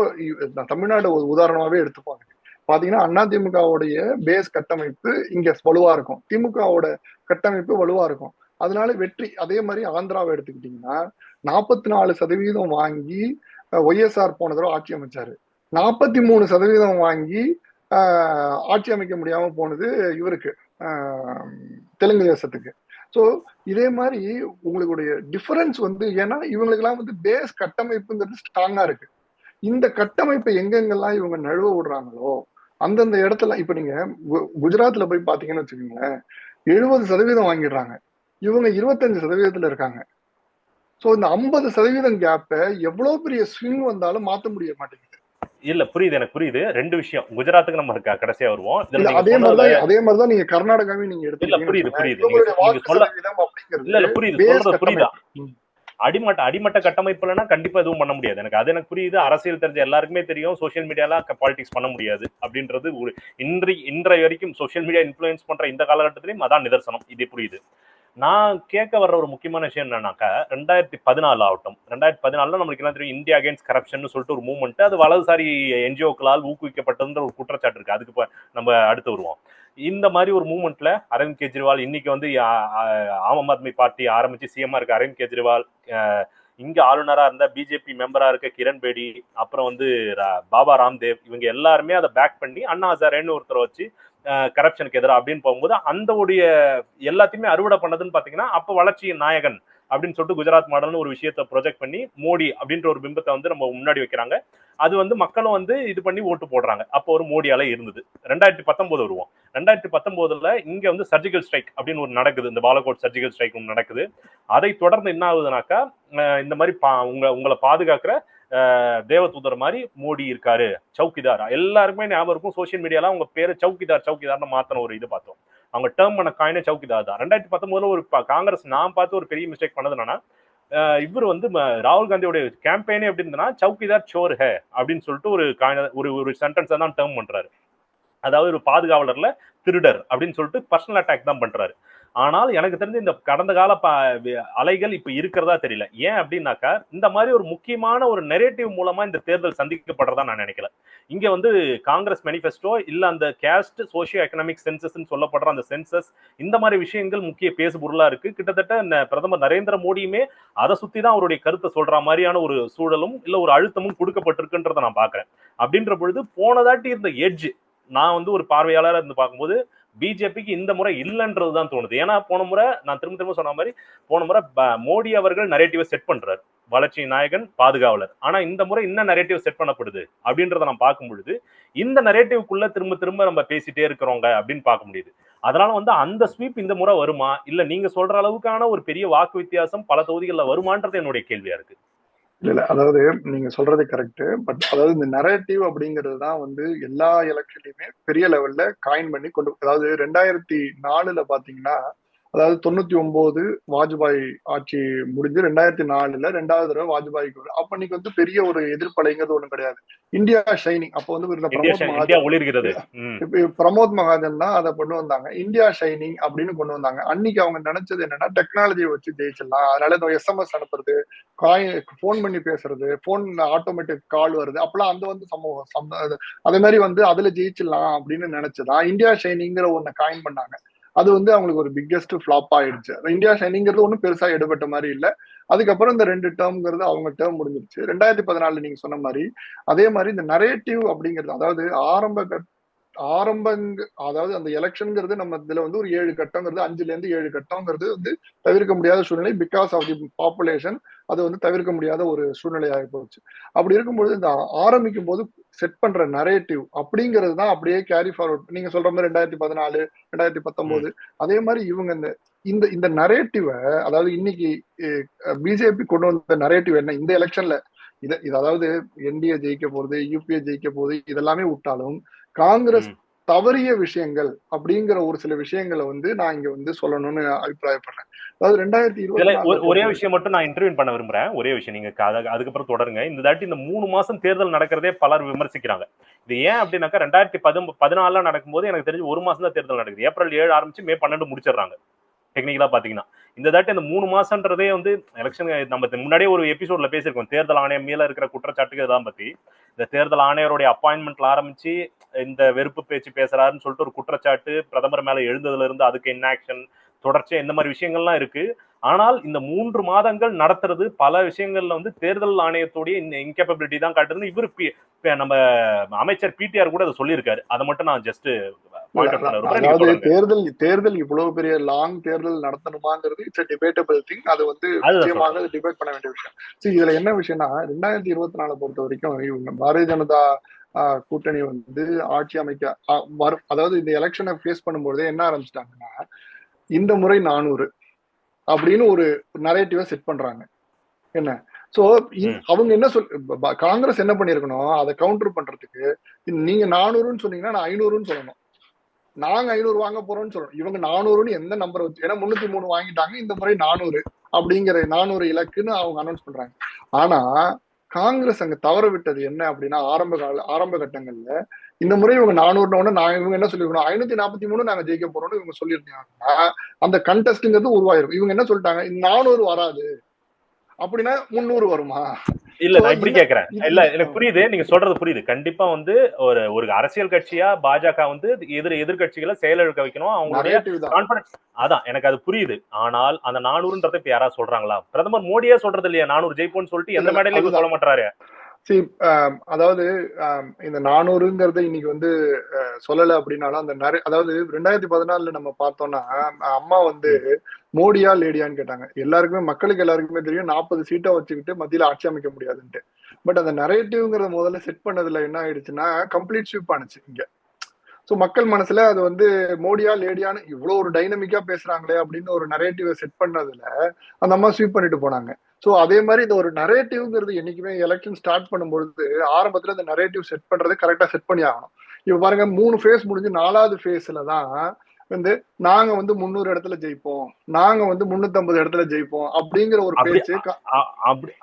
தமிழ்நாடு ஒரு உதாரணமாவே எடுத்துப்பாங்க. பாத்தீங்கன்னா அதிமுகவுடைய பேஸ் கட்டமைப்பு இங்க வலுவா இருக்கும், திமுகவோட கட்டமைப்பு வலுவா இருக்கும், அதனால வெற்றி. அதே மாதிரி ஆந்திராவை எடுத்துக்கிட்டீங்கன்னா 44% வாங்கி ஒய்எஸ்ஆர் போன தடவை ஆட்சி அமைச்சாரு, 43% வாங்கி ஆட்சி அமைக்க முடியாம போனது இவருக்கு, தெலுங்கு தேசத்துக்கு. சோ இதே மாதிரி உங்களுடைய டிஃபரன்ஸ் வந்து, ஏன்னா இவங்களுக்கு எல்லாம் வந்து பேஸ் கட்டமைப்புங்கிறது ஸ்ட்ராங்கா இருக்கு. இந்த கட்டமைப்பை எங்கெங்கெல்லாம் இவங்க நழுவ விடுறாங்களோ அந்தந்த இடத்துல, இப்ப நீங்க குஜராத்ல போய் பாத்தீங்கன்னு வச்சுக்கோங்களேன், 70% வாங்கிடுறாங்க, இவங்க 25% இருக்காங்க. சோ இந்த 50% கேப்ப எவ்வளவு பெரிய ஸ்விங் வந்தாலும் மாத்த முடிய மாட்டேங்குது. இல்ல புரியுது, எனக்கு புரியுது. 2 விஷயம். குஜராத்துக்கு நம்ம கடைசியா வருவோம். அதே மாதிரிதான் நீங்க கர்நாடகாவையும் நீங்க எடுத்துக்கிட்டீங்க. புரியுது. இல்ல புரியுது, சொல்றது புரியுதா? அடிமட்ட கட்டமைப்புலன்னா கண்டிப்பா எதுவும் பண்ண முடியாது. எனக்கு புரியுது. அரசியல் தெரிஞ்ச எல்லாருக்குமே தெரியும் சோசியல் மீடியால பாலிடிக்ஸ் பண்ண முடியாது அப்படின்றது. ஒரு இன்றைய வரைக்கும் சோசியல் மீடியா இன்ஃபுளுன்ஸ் பண்ற இந்த காலகட்டத்திலையும் அதான் நிதர்சனம். இது புரியுது. நான் கேட்க வர்ற ஒரு முக்கியமான விஷயம் என்னன்னாக்கா, 2014 ஆகட்டும், 2014 நம்மளுக்கு என்ன தெரியும், இந்தியா அகேன்ஸ்ட் கரப்ஷன் சொல்லிட்டு ஒரு மூவ்மெண்ட், அது வலதுசாரி என்ஜிஓக்களால் ஊக்குவிக்கப்பட்டதுன்ற ஒரு குற்றச்சாட்டு இருக்கு. அதுக்கு நம்ம அடுத்து வருவோம். இந்த மாதிரி ஒரு மூவ்மெண்ட்ல அரவிந்த் கெஜ்ரிவால் இன்னைக்கு வந்து ஆம் ஆத்மி பார்ட்டி ஆரம்பிச்சு சிஎம்ஆ இருக்க அரவிந்த் கெஜ்ரிவால், இங்க ஆளுநரா இருந்த பிஜேபி மெம்பரா இருக்க கிரண் பேடி, அப்புறம் வந்து பாபா ராம்தேவ், இவங்க எல்லாருமே அதை பேக் பண்ணி அண்ணா ஹசாரேன்னு ஒருத்தரை வச்சு கரப்ஷனுக்கு எதிராக அப்படின்னு போகும்போது அந்த உடைய எல்லாத்தையுமே அறுவடை பண்ணதுன்னு பாத்தீங்கன்னா, அப்ப வளர்ச்சியின் நாயகன் அப்படின்னு சொல்லிட்டு குஜராத் மாடல்னு ஒரு விஷயத்தை ப்ரொஜெக்ட் பண்ணி மோடி அப்படின்ற ஒரு பிம்பத்தை வந்து நம்ம முன்னாடி வைக்கிறாங்க. அது வந்து மக்களும் வந்து இது பண்ணி ஓட்டு போடுறாங்க. அப்போ ஒரு மோடியால இருந்தது. 2019 வருவோம். 2019 இங்க வந்து சர்ஜிக்கல் ஸ்ட்ரைக் அப்படின்னு ஒரு நடக்குது, இந்த பாலகோட் சர்ஜிக்கல் ஸ்ட்ரைக் ஒன்று நடக்குது. அதை தொடர்ந்து என்ன ஆகுதுனாக்கா, இந்த மாதிரி உங்களை பாதுகாக்கிற தேவதூதர் மாதிரி மோடி இருக்காரு, சௌக்கிதார். எல்லாருக்குமே ஞாபகம் இருக்கும், சோசியல் மீடியால அவங்க பேரு சௌக்கிதார்னு மாத்தின ஒரு இது பார்த்தோம். அவங்க டேர்ம் பண்ண காயினே சௌக்கிதார் தான். 2019 ஒரு காங்கிரஸ் நான் பார்த்து ஒரு பெரிய மிஸ்டேக் பண்ணது என்னன்னா, இவர் வந்து ராகுல் காந்தியோட கேம்பெயினே எப்படி இருந்ததுன்னா, சௌக்கிதார் சோர் ஹே அப்படின்னு சொல்லிட்டு ஒரு சென்டென்ஸ் தான் டேர்ம் பண்றாரு. அதாவது ஒரு பாதுகாவலர்ல திருடர் அப்படின்னு சொல்லிட்டு பர்சனல் அட்டாக் தான் பண்றாரு. ஆனால் எனக்கு தெரிஞ்சு இந்த கடந்த கால அலைகள் இப்ப இருக்கிறதா தெரியல. ஏன் அப்படின்னாக்கா, இந்த மாதிரி ஒரு முக்கியமான ஒரு நெரேட்டிவ் மூலமா இந்த தேர்தல் சந்திக்கப்படுறதா நான் நினைக்கல. இங்க வந்து காங்கிரஸ் மேனிஃபெஸ்டோ இல்ல அந்த கேஸ்ட் சோசியோ எக்கனாமிக் சென்சஸ் சொல்லப்படுற அந்த சென்சஸ், இந்த மாதிரி விஷயங்கள் முக்கிய பேசு பொருளா இருக்கு. கிட்டத்தட்ட பிரதமர் நரேந்திர மோடியுமே அதை சுத்தி தான் அவருடைய கருத்தை சொல்ற மாதிரியான ஒரு சூழலும் இல்ல ஒரு அழுத்தமும் கொடுக்கப்பட்டிருக்குன்றதை நான் பாக்குறேன். அப்படின்ற பொழுது போனதாட்டி இருந்த எட்ஜ் நான் வந்து ஒரு பார்வையாளராக இருந்து பார்க்கும்போது பிஜேபிக்கு இந்த முறை இல்லைன்றதுதான் தோணுது. ஏன்னா போன முறை நான் திரும்ப சொன்ன மாதிரி போன முறை மோடி அவர்கள் நரேட்டிவை செட் பண்றாரு, வளர்ச்சி நாயகன் பாதுகாவலர். ஆனா இந்த முறை என்ன நரேட்டிவ் செட் பண்ணப்படுது அப்படின்றத நான் பார்க்கும் பொழுது இந்த நரேட்டிவ்க்குள்ள திரும்ப நம்ம பேசிட்டே இருக்கிறோங்க அப்படின்னு பார்க்க முடியுது. அதனால வந்து அந்த ஸ்வீப் இந்த முறை வருமா, இல்ல நீங்க சொல்ற அளவுக்கான ஒரு பெரிய வாக்கு வித்தியாசம் பல தொகுதிகளில் வருமான்றது என்னுடைய கேள்வியா இருக்கு. இல்ல அதாவது நீங்க சொல்றது கரெக்ட். பட் அதாவது இந்த நரேட்டிவ் அப்படிங்கிறது தான் வந்து எல்லா எலெக்ஷன்லயுமே பெரிய லெவல்ல காயின் பண்ணி கொண்டு, அதாவது 2004 பாத்தீங்கன்னா, அதாவது 99 வாஜ்பாய் ஆட்சி முடிஞ்சு 2004 ரெண்டாவது தடவை வாஜ்பாய்க்கு வரும். அப்ப இன்னைக்கு வந்து பெரிய ஒரு எதிர்ப்பலைங்கிறது ஒண்ணும் கிடையாது. இந்தியா ஷைனிங் அப்ப வந்து பிரமோத் மகாஜன் தான் அதை கொண்டு வந்தாங்க. இந்தியா ஷைனிங் அப்படின்னு கொண்டு வந்தாங்க. அன்னைக்கு அவங்க நினைச்சது என்னன்னா, டெக்னாலஜியை வச்சு ஜெயிச்சிடலாம். அதனால இந்த SMS அனுப்புறது, போன் பண்ணி பேசுறது, போன் ஆட்டோமேட்டிக் கால் வருது, அப்பெல்லாம் அந்த வந்து சமூகம் அதே மாதிரி வந்து அதுல ஜெயிச்சிடலாம் அப்படின்னு நினைச்சதா இந்தியா ஷைனிங்கிற ஒண்ணு காயின் பண்ணாங்க. அது வந்து அவங்களுக்கு ஒரு பிக்கெஸ்ட் ஃபிளாப் ஆயிடுச்சு. இந்தியா ஷைனிங்கிறது ஒன்றும் பெருசா எடுபட்ட மாதிரி இல்லை. அதுக்கப்புறம் இந்த 2 டேர்ம்ங்கிறது அவங்க டேர்ம் முடிஞ்சிருச்சு. 2014 நீங்க சொன்ன மாதிரி அதே மாதிரி இந்த நரேட்டிவ் அப்படிங்கிறது, அதாவது அதாவது அந்த எலெக்ஷன்ங்கிறது நம்ம இதுல வந்து ஒரு 7 கட்டங்கிறது 5ல இருந்து 7 கட்டங்கிறது வந்து தவிர்க்க முடியாத சூழ்நிலை. பிகாஸ் ஆஃப் தி பாப்புலேஷன் அது வந்து தவிர்க்க முடியாத ஒரு சூழ்நிலையாகி போச்சு. அப்படி இருக்கும்போது இந்த ஆரம்பிக்கும் போது செட் பண்ற நரேட்டிவ் அப்படிங்கிறது தான் அப்படியே கேரி ஃபார்வர்ட். நீங்க சொல்ற மாதிரி 2014 2019 அதே மாதிரி இவங்க இந்த இந்த நரேட்டிவை, அதாவது இன்னைக்கு பிஜேபி கொண்டு வந்த நரேட்டிவ் என்ன இந்த எலெக்ஷன்ல, இது அதாவது என்டிஏ ஜெயிக்க போறது, யூபிஏ ஜெயிக்க போகுது, இதெல்லாமே விட்டாலும் காங்கிரஸ் தவறிய விஷயங்கள் அப்படிங்கிற ஒரு சில விஷயங்களை வந்து நான் இங்க வந்து சொல்லணும்னு அபிப்பிராயப்படுறேன். அதாவது 2020 ஒரே விஷயம் மட்டும் நான் இன்டர்வியூ பண்ண விரும்புறேன். ஒரே விஷயம், நீங்க அதுக்கப்புறம் தொடருங்க. இந்த தாட்டி இந்த 3 மாசம் தேர்தல் நடக்கிறதே பலர் விமர்சிக்கிறாங்க. இது ஏன் அப்படின்னாக்கா 2014 நடக்கும்போது எனக்கு தெரிஞ்சு 1 மாசம் தான் தேர்தல் நடக்குது. ஏப்ரல் 7 ஆரம்பிச்சு மே 12 முடிச்சிடறாங்க. டெக்னிக்கலா பாத்தீங்கன்னா இந்த தாட்டி அந்த 3 மாசம்ன்றதே வந்து எலெக்ஷன் நம்ம முன்னாடியே ஒரு எபிசோட்ல பேசியிருக்கோம். தேர்தல் ஆணையம் மேல இருக்கிற குற்றச்சாட்டுக்கு இதெல்லாம் பத்தி, இந்த தேர்தல் ஆணையருடைய அப்பாயின்மெண்ட்ல ஆரம்பிச்சு இந்த வெறுப்பு பேச்சு பேசுறாருன்னு சொல்லிட்டு ஒரு குற்றச்சாட்டு பிரதமர் மேல எழுந்ததுல இருந்து அதுக்கு என்ன ஆக்ஷன் தொடர்ச்சியா இந்த மாதிரி விஷயங்கள்லாம் இருக்கு. ஆனால் இந்த 3 மாதங்கள் நடத்துறது பல விஷயங்கள்ல வந்து தேர்தல் ஆணையத்துடைய இன்கேப்பபிலிட்டி தான் காட்டுறது. இவரு நம்ம அமைச்சர் பிடிஆர் கூட அதை சொல்லியிருக்காரு. அதை மட்டும் நான் ஜஸ்ட் அதாவது தேர்தல் இவ்வளவு பெரிய லாங் தேர்தல் நடத்தணுமாங்கிறது இட்ஸ் டிபேட்டபிள் திங். அது வந்து நிச்சயமாக டிபேட் பண்ண வேண்டிய விஷயம். சரி, இதுல என்ன விஷயம்னா 2024 பொறுத்த வரைக்கும் இவங்க பாரதிய ஜனதா கூட்டணி வந்து ஆட்சி அமைக்க அதாவது இந்த எலெக்ஷனை ஃபேஸ் பண்ணும்போதே என்ன ஆரம்பிச்சிட்டாங்கன்னா, இந்த முறை 400 அப்படின்னு ஒரு நரேட்டிவா செட் பண்றாங்க. என்ன சோ அவங்க என்ன காங்கிரஸ் என்ன பண்ணிருக்கணும், அதை கவுண்டர் பண்றதுக்கு நீங்க 400ன்னு சொன்னீங்கன்னா நான் 500ன்னு சொல்லணும், நாங்க 500 வாங்க போறோம்னு சொல்லணும். இவங்க 400ன்னு எந்த நம்பர் வச்சு, ஏன்னா 303 வாங்கிட்டாங்க, இந்த முறை 400 அப்படிங்கிற 400 இலக்குன்னு அவங்க அனௌன்ஸ் பண்றாங்க. ஆனா காங்கிரஸ் அங்க தவற விட்டது என்ன அப்படின்னா, ஆரம்ப கட்டங்கள்ல இந்த முறை இவங்க 400 நான் இவங்க என்ன சொல்லிருக்கணும், 543 நாங்க ஜெயிக்க போறோம்னு இவங்க சொல்லியிருந்தாங்கன்னா அந்த கண்டெஸ்ட்ங்கிறது உருவாயிரும். இவங்க என்ன சொல்லிட்டாங்க, 400 வராது அப்படின்னா 300 வருமா? இல்ல நான் இப்படி கேக்குறேன். இல்ல எனக்கு புரியுது, நீங்க சொல்றது புரியுது. கண்டிப்பா வந்து ஒரு அரசியல் கட்சியா பாஜக வந்து எதிர்கட்சிகளை செயலிழக்க வைக்கணும், அவங்களுடைய கான்பிடன்ஸ், அதான் எனக்கு அது புரியுது. ஆனால் அந்த 400ன்றதை இப்ப யாராவது சொல்றாங்களா? பிரதமர் மோடியே சொல்றது இல்லையா 400 ஜெயிப்போம்னு சொல்லிட்டு எந்த மேடையில சொல்ல மாட்டாரு. அதாவது இந்த 400ங்கிறத இன்னைக்கு வந்து சொல்லல அப்படின்னாலும் அந்த அதாவது 2014 நம்ம பார்த்தோம்னா அம்மா வந்து மோடியா லேடியான்னு கேட்டாங்க. மக்களுக்கு எல்லாருக்குமே தெரியும் 40 சீட்டை வச்சுக்கிட்டு மத்தியில ஆட்சி அமைக்க முடியாதுன்ட்டு. பட் அந்த நரேட்டிவ்ங்கிறத முதல்ல செட் பண்ணதுல என்ன ஆயிடுச்சுன்னா கம்ப்ளீட் ஸ்வீப் ஆனிச்சு இங்க. சோ மக்கள் மனசுல அது வந்து மோடியா லேடியான்னு இவ்வளவு ஒரு டைனமிக்கா பேசுறாங்களே அப்படின்னு ஒரு நரேட்டிவ் செட் பண்ணதுல அந்த அம்மா ஸ்வீப் பண்ணிட்டு போனாங்க. சோ அதே மாதிரி இந்த ஒரு நரேட்டிவ்ங்கிறது என்னைக்குமே எலெக்ஷன் ஸ்டார்ட் பண்ணும்பொழுது ஆரம்பத்துல இந்த நரேட்டிவ் செட் பண்றது கரெக்டா செட் பண்ணி ஆகணும். இப்ப பாருங்க 3 ஃபேஸ் முடிஞ்சு 4வது ஃபேஸ்ல தான் வந்து நாங்க வந்து 300 இடத்துல ஜெயிப்போம், நாங்க வந்து 350 இடத்துல ஜெயிப்போம் அப்படிங்கிற ஒரு அப்படி பேச்சு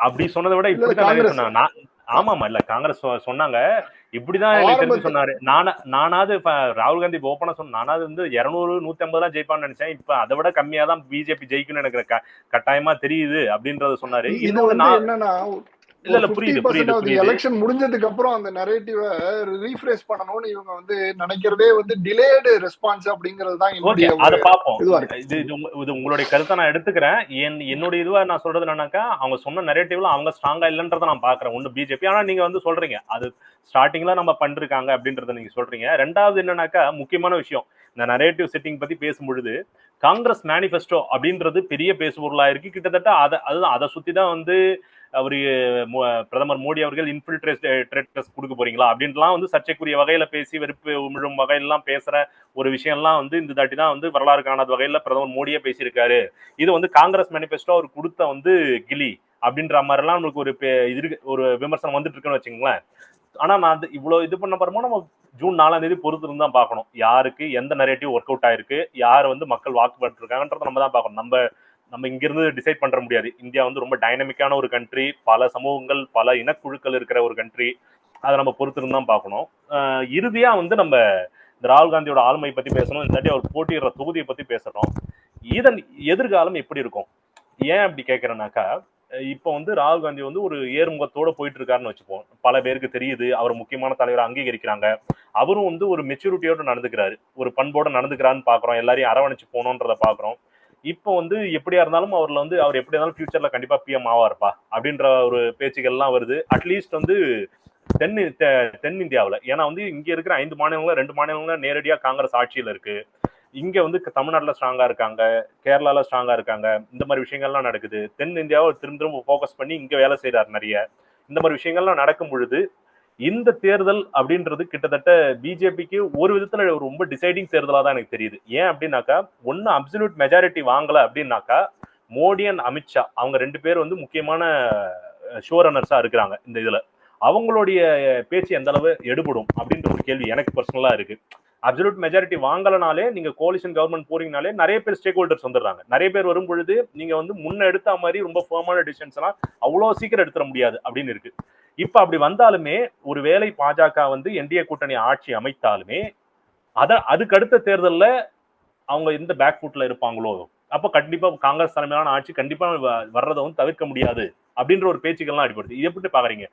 அப்படி சொன்னதை விட இல்ல இப்படிதான் நிறைய காங்கிரஸ் சொன்னாங்க. ஆமாமா, இல்ல காங்கிரஸ் சொன்னாங்க. இப்படிதான் எனக்கு தெரிஞ்சு ஆரம்பத்து சொன்னாரு. நானாவது இப்ப ராகுல் காந்தி ஓப்பனா சொன்ன, நானாவது வந்து 200 150 தான் ஜெயிப்பான்னு நினைச்சேன். இப்ப அதை விட கம்மியா தான் பிஜேபி ஜெயிக்கும்னு எனக்கு கட்டாயமா தெரியுது அப்படின்றத சொன்னாரு. இது இன்னொன்னு வந்து என்னன்னா இல்ல ஒரு இல்ல புரியுது 50% ஆஃப் புரியுது. எலெக்ஷன் முடிஞ்சதுக்கு அப்புறம் அந்த நரேட்டிவை ரீஃப்ரேஸ் பண்ணணும்னு இவங்க வந்து நினைக்கிறதே வந்து டிலேடு ரெஸ்பான்ஸ் அப்படிங்கிறது தான் ஓகே, என்னுடைய அத ஒரு பாப்போம். இதுவா இருக்கு. இது உங்களுடைய கருத்தை நான் எடுத்துக்கிறேன். என்னுடைய இதுவா நான் சொல்றது என்னன்னாக்கா, அவங்க சொன்ன நரேட்டிவ்ல அவங்க ஸ்ட்ராங்கா இல்லன்றத நான் பாக்குறேன். ஒண்ணு பிஜேபி, ஆனா நீங்க வந்து சொல்றீங்க அது ஸ்டார்டிங்ல நம்ம பண்ணிருக்காங்க அப்படின்றத நீங்க சொல்றீங்க. ரெண்டாவது என்னன்னாக்கா, முக்கியமான விஷயம், இந்த நரேட்டிவ் செட்டிங் பத்தி பேசும்பொழுது காங்கிரஸ் மேனிஃபெஸ்டோ அப்படின்றது பெரிய பேசுபொருளா இருக்கு. கிட்டத்தட்ட அதை சுத்தி தான் வந்து அவரு பிரதமர் மோடி அவர்கள் இன்ஃபில்ட்ரேட்டர்ஸ் கொடுக்க போறீங்களா அப்படின்லாம் வந்து சர்ச்சைக்குரிய வகையில பேசி வெறுப்பு உமிழும் வகையெல்லாம் பேசுற ஒரு விஷயம்லாம் வந்து இந்த தாட்டி தான் வந்து வரலாறு காணாத வகையில பிரதமர் மோடியே பேசியிருக்காரு. இது வந்து காங்கிரஸ் மேனிஃபெஸ்டோ அவர் கொடுத்த வந்து கிளி அப்படின்ற மாதிரி எல்லாம் நமக்கு ஒரு விமர்சனம் வந்துட்டு இருக்குன்னு வச்சுங்களேன். ஆனா நான் இவ்வளவு இது பண்ண பாருமோ நம்ம ஜூன் 4ஆம் தேதி பொறுத்து இருந்து தான் பார்க்கணும், யாருக்கு எந்த நரேட்டிவ் ஒர்க் அவுட் ஆயிருக்கு, யார் வந்து மக்கள் வாக்குப்பட்டு இருக்காங்கன்றத நம்ம தான் பார்க்கணும். நம்ம இங்கிருந்து டிசைட் பண்ண முடியாது. இந்தியா வந்து ரொம்ப டைனமிக்கான ஒரு கண்ட்ரி, பல சமூகங்கள் பல இனக்குழுக்கள் இருக்கிற ஒரு கண்ட்ரி. அதை நம்ம பொறுத்திருந்து தான் பார்க்கணும். இறுதியா வந்து நம்ம இந்த ராகுல் காந்தியோட ஆளுமை பத்தி பேசணும், இல்லாட்டி அவர் போட்டியிடுற தொகுதியை பத்தி பேசணும். இதன் எதிர்காலம் எப்படி இருக்கும்? ஏன் அப்படி கேட்கறேன்னாக்கா, இப்போ வந்து ராகுல் காந்தி வந்து ஒரு ஏறுமுகத்தோட போயிட்டு இருக்காருன்னு வச்சுப்போம். பல பேருக்கு தெரியுது, அவர் முக்கியமான தலைவரை அங்கீகரிக்கிறாங்க. அவரும் வந்து ஒரு மெச்சூரிட்டியோட நடந்துக்கிறாரு, ஒரு பண்போட நடந்துக்கிறான்னு பாக்குறோம், எல்லாரையும் அரவணைச்சு போகணுன்றத பாக்குறோம். இப்போ வந்து எப்படியா இருந்தாலும் அவர் எப்படி இருந்தாலும் ஃபியூச்சர்ல கண்டிப்பா பிஎம் ஆவார்ப்பா அப்படின்ற ஒரு பேச்சுகள்லாம் வருது. அட்லீஸ்ட் வந்து தென் இந்தியாவில், ஏன்னா வந்து இங்க இருக்கிற 5 மாநிலங்கள 2 மாநிலங்கள நேரடியா காங்கிரஸ் ஆட்சியில இருக்கு. இங்க வந்து தமிழ்நாட்டுல ஸ்ட்ராங்கா இருக்காங்க, கேரளால ஸ்ட்ராங்கா இருக்காங்க. இந்த மாதிரி விஷயங்கள்லாம் நடக்குது. தென் இந்தியாவை திரும்ப ஃபோக்கஸ் பண்ணி இங்க வேலை செய்யறாரு நிறைய. இந்த மாதிரி விஷயங்கள்லாம் நடக்கும் பொழுது இந்த தேர்தல் அப்படின்றது கிட்டத்தட்ட பிஜேபிக்கு ஒரு விதத்துல ரொம்ப டிசைடிங் தேர்தலா தான் எனக்கு தெரியுது. ஏன் அப்படின்னாக்கா, ஒன்னு அப்சல்யூட் மெஜாரிட்டி வாங்கல அப்படின்னாக்கா, மோடி அண்ட் அமித்ஷா அவங்க 2 பேர் வந்து முக்கியமான ஷோ ரன்னர்ஸா இருக்கிறாங்க இந்த இதுல. அவங்களுடைய பேச்சு எந்த அளவு எடுபடும் அப்படின்ற ஒரு கேள்வி எனக்கு பர்சனலா இருக்கு. அப்சல்யூட் மெஜாரிட்டி வாங்கலனாலே நீங்க கோலிஷன் கவர்மெண்ட் போறீங்கனாலே நிறைய பேர் ஸ்டேக் ஹோல்டர்ஸ் வந்துடுறாங்க. நிறைய பேர் வரும் பொழுது நீங்க வந்து முன்ன எடுத்த மாதிரி ரொம்ப ஃபர்மான டிசிஷன்ஸ் எல்லாம் அவ்வளவு சீக்கிரம் எடுத்துட முடியாது அப்படின்னு இருக்கு. இப்ப அப்படி வந்தாலுமே ஒருவேளை பாஜக வந்து என்டிஏ கூட்டணி ஆட்சி அமைத்தாலுமே அதுக்கு அடுத்த தேர்தலில் அவங்க எந்த பேக் ஃபுட்ல இருப்பாங்களோ, அப்ப கண்டிப்பா காங்கிரஸ் தலைமையிலான ஆட்சி கண்டிப்பா வர்றதை வந்து தவிர்க்க முடியாது அப்படின்ற ஒரு பேச்சுக்கள்லாம் அடிபடுது. இதை எப்படி பாக்குறீங்க?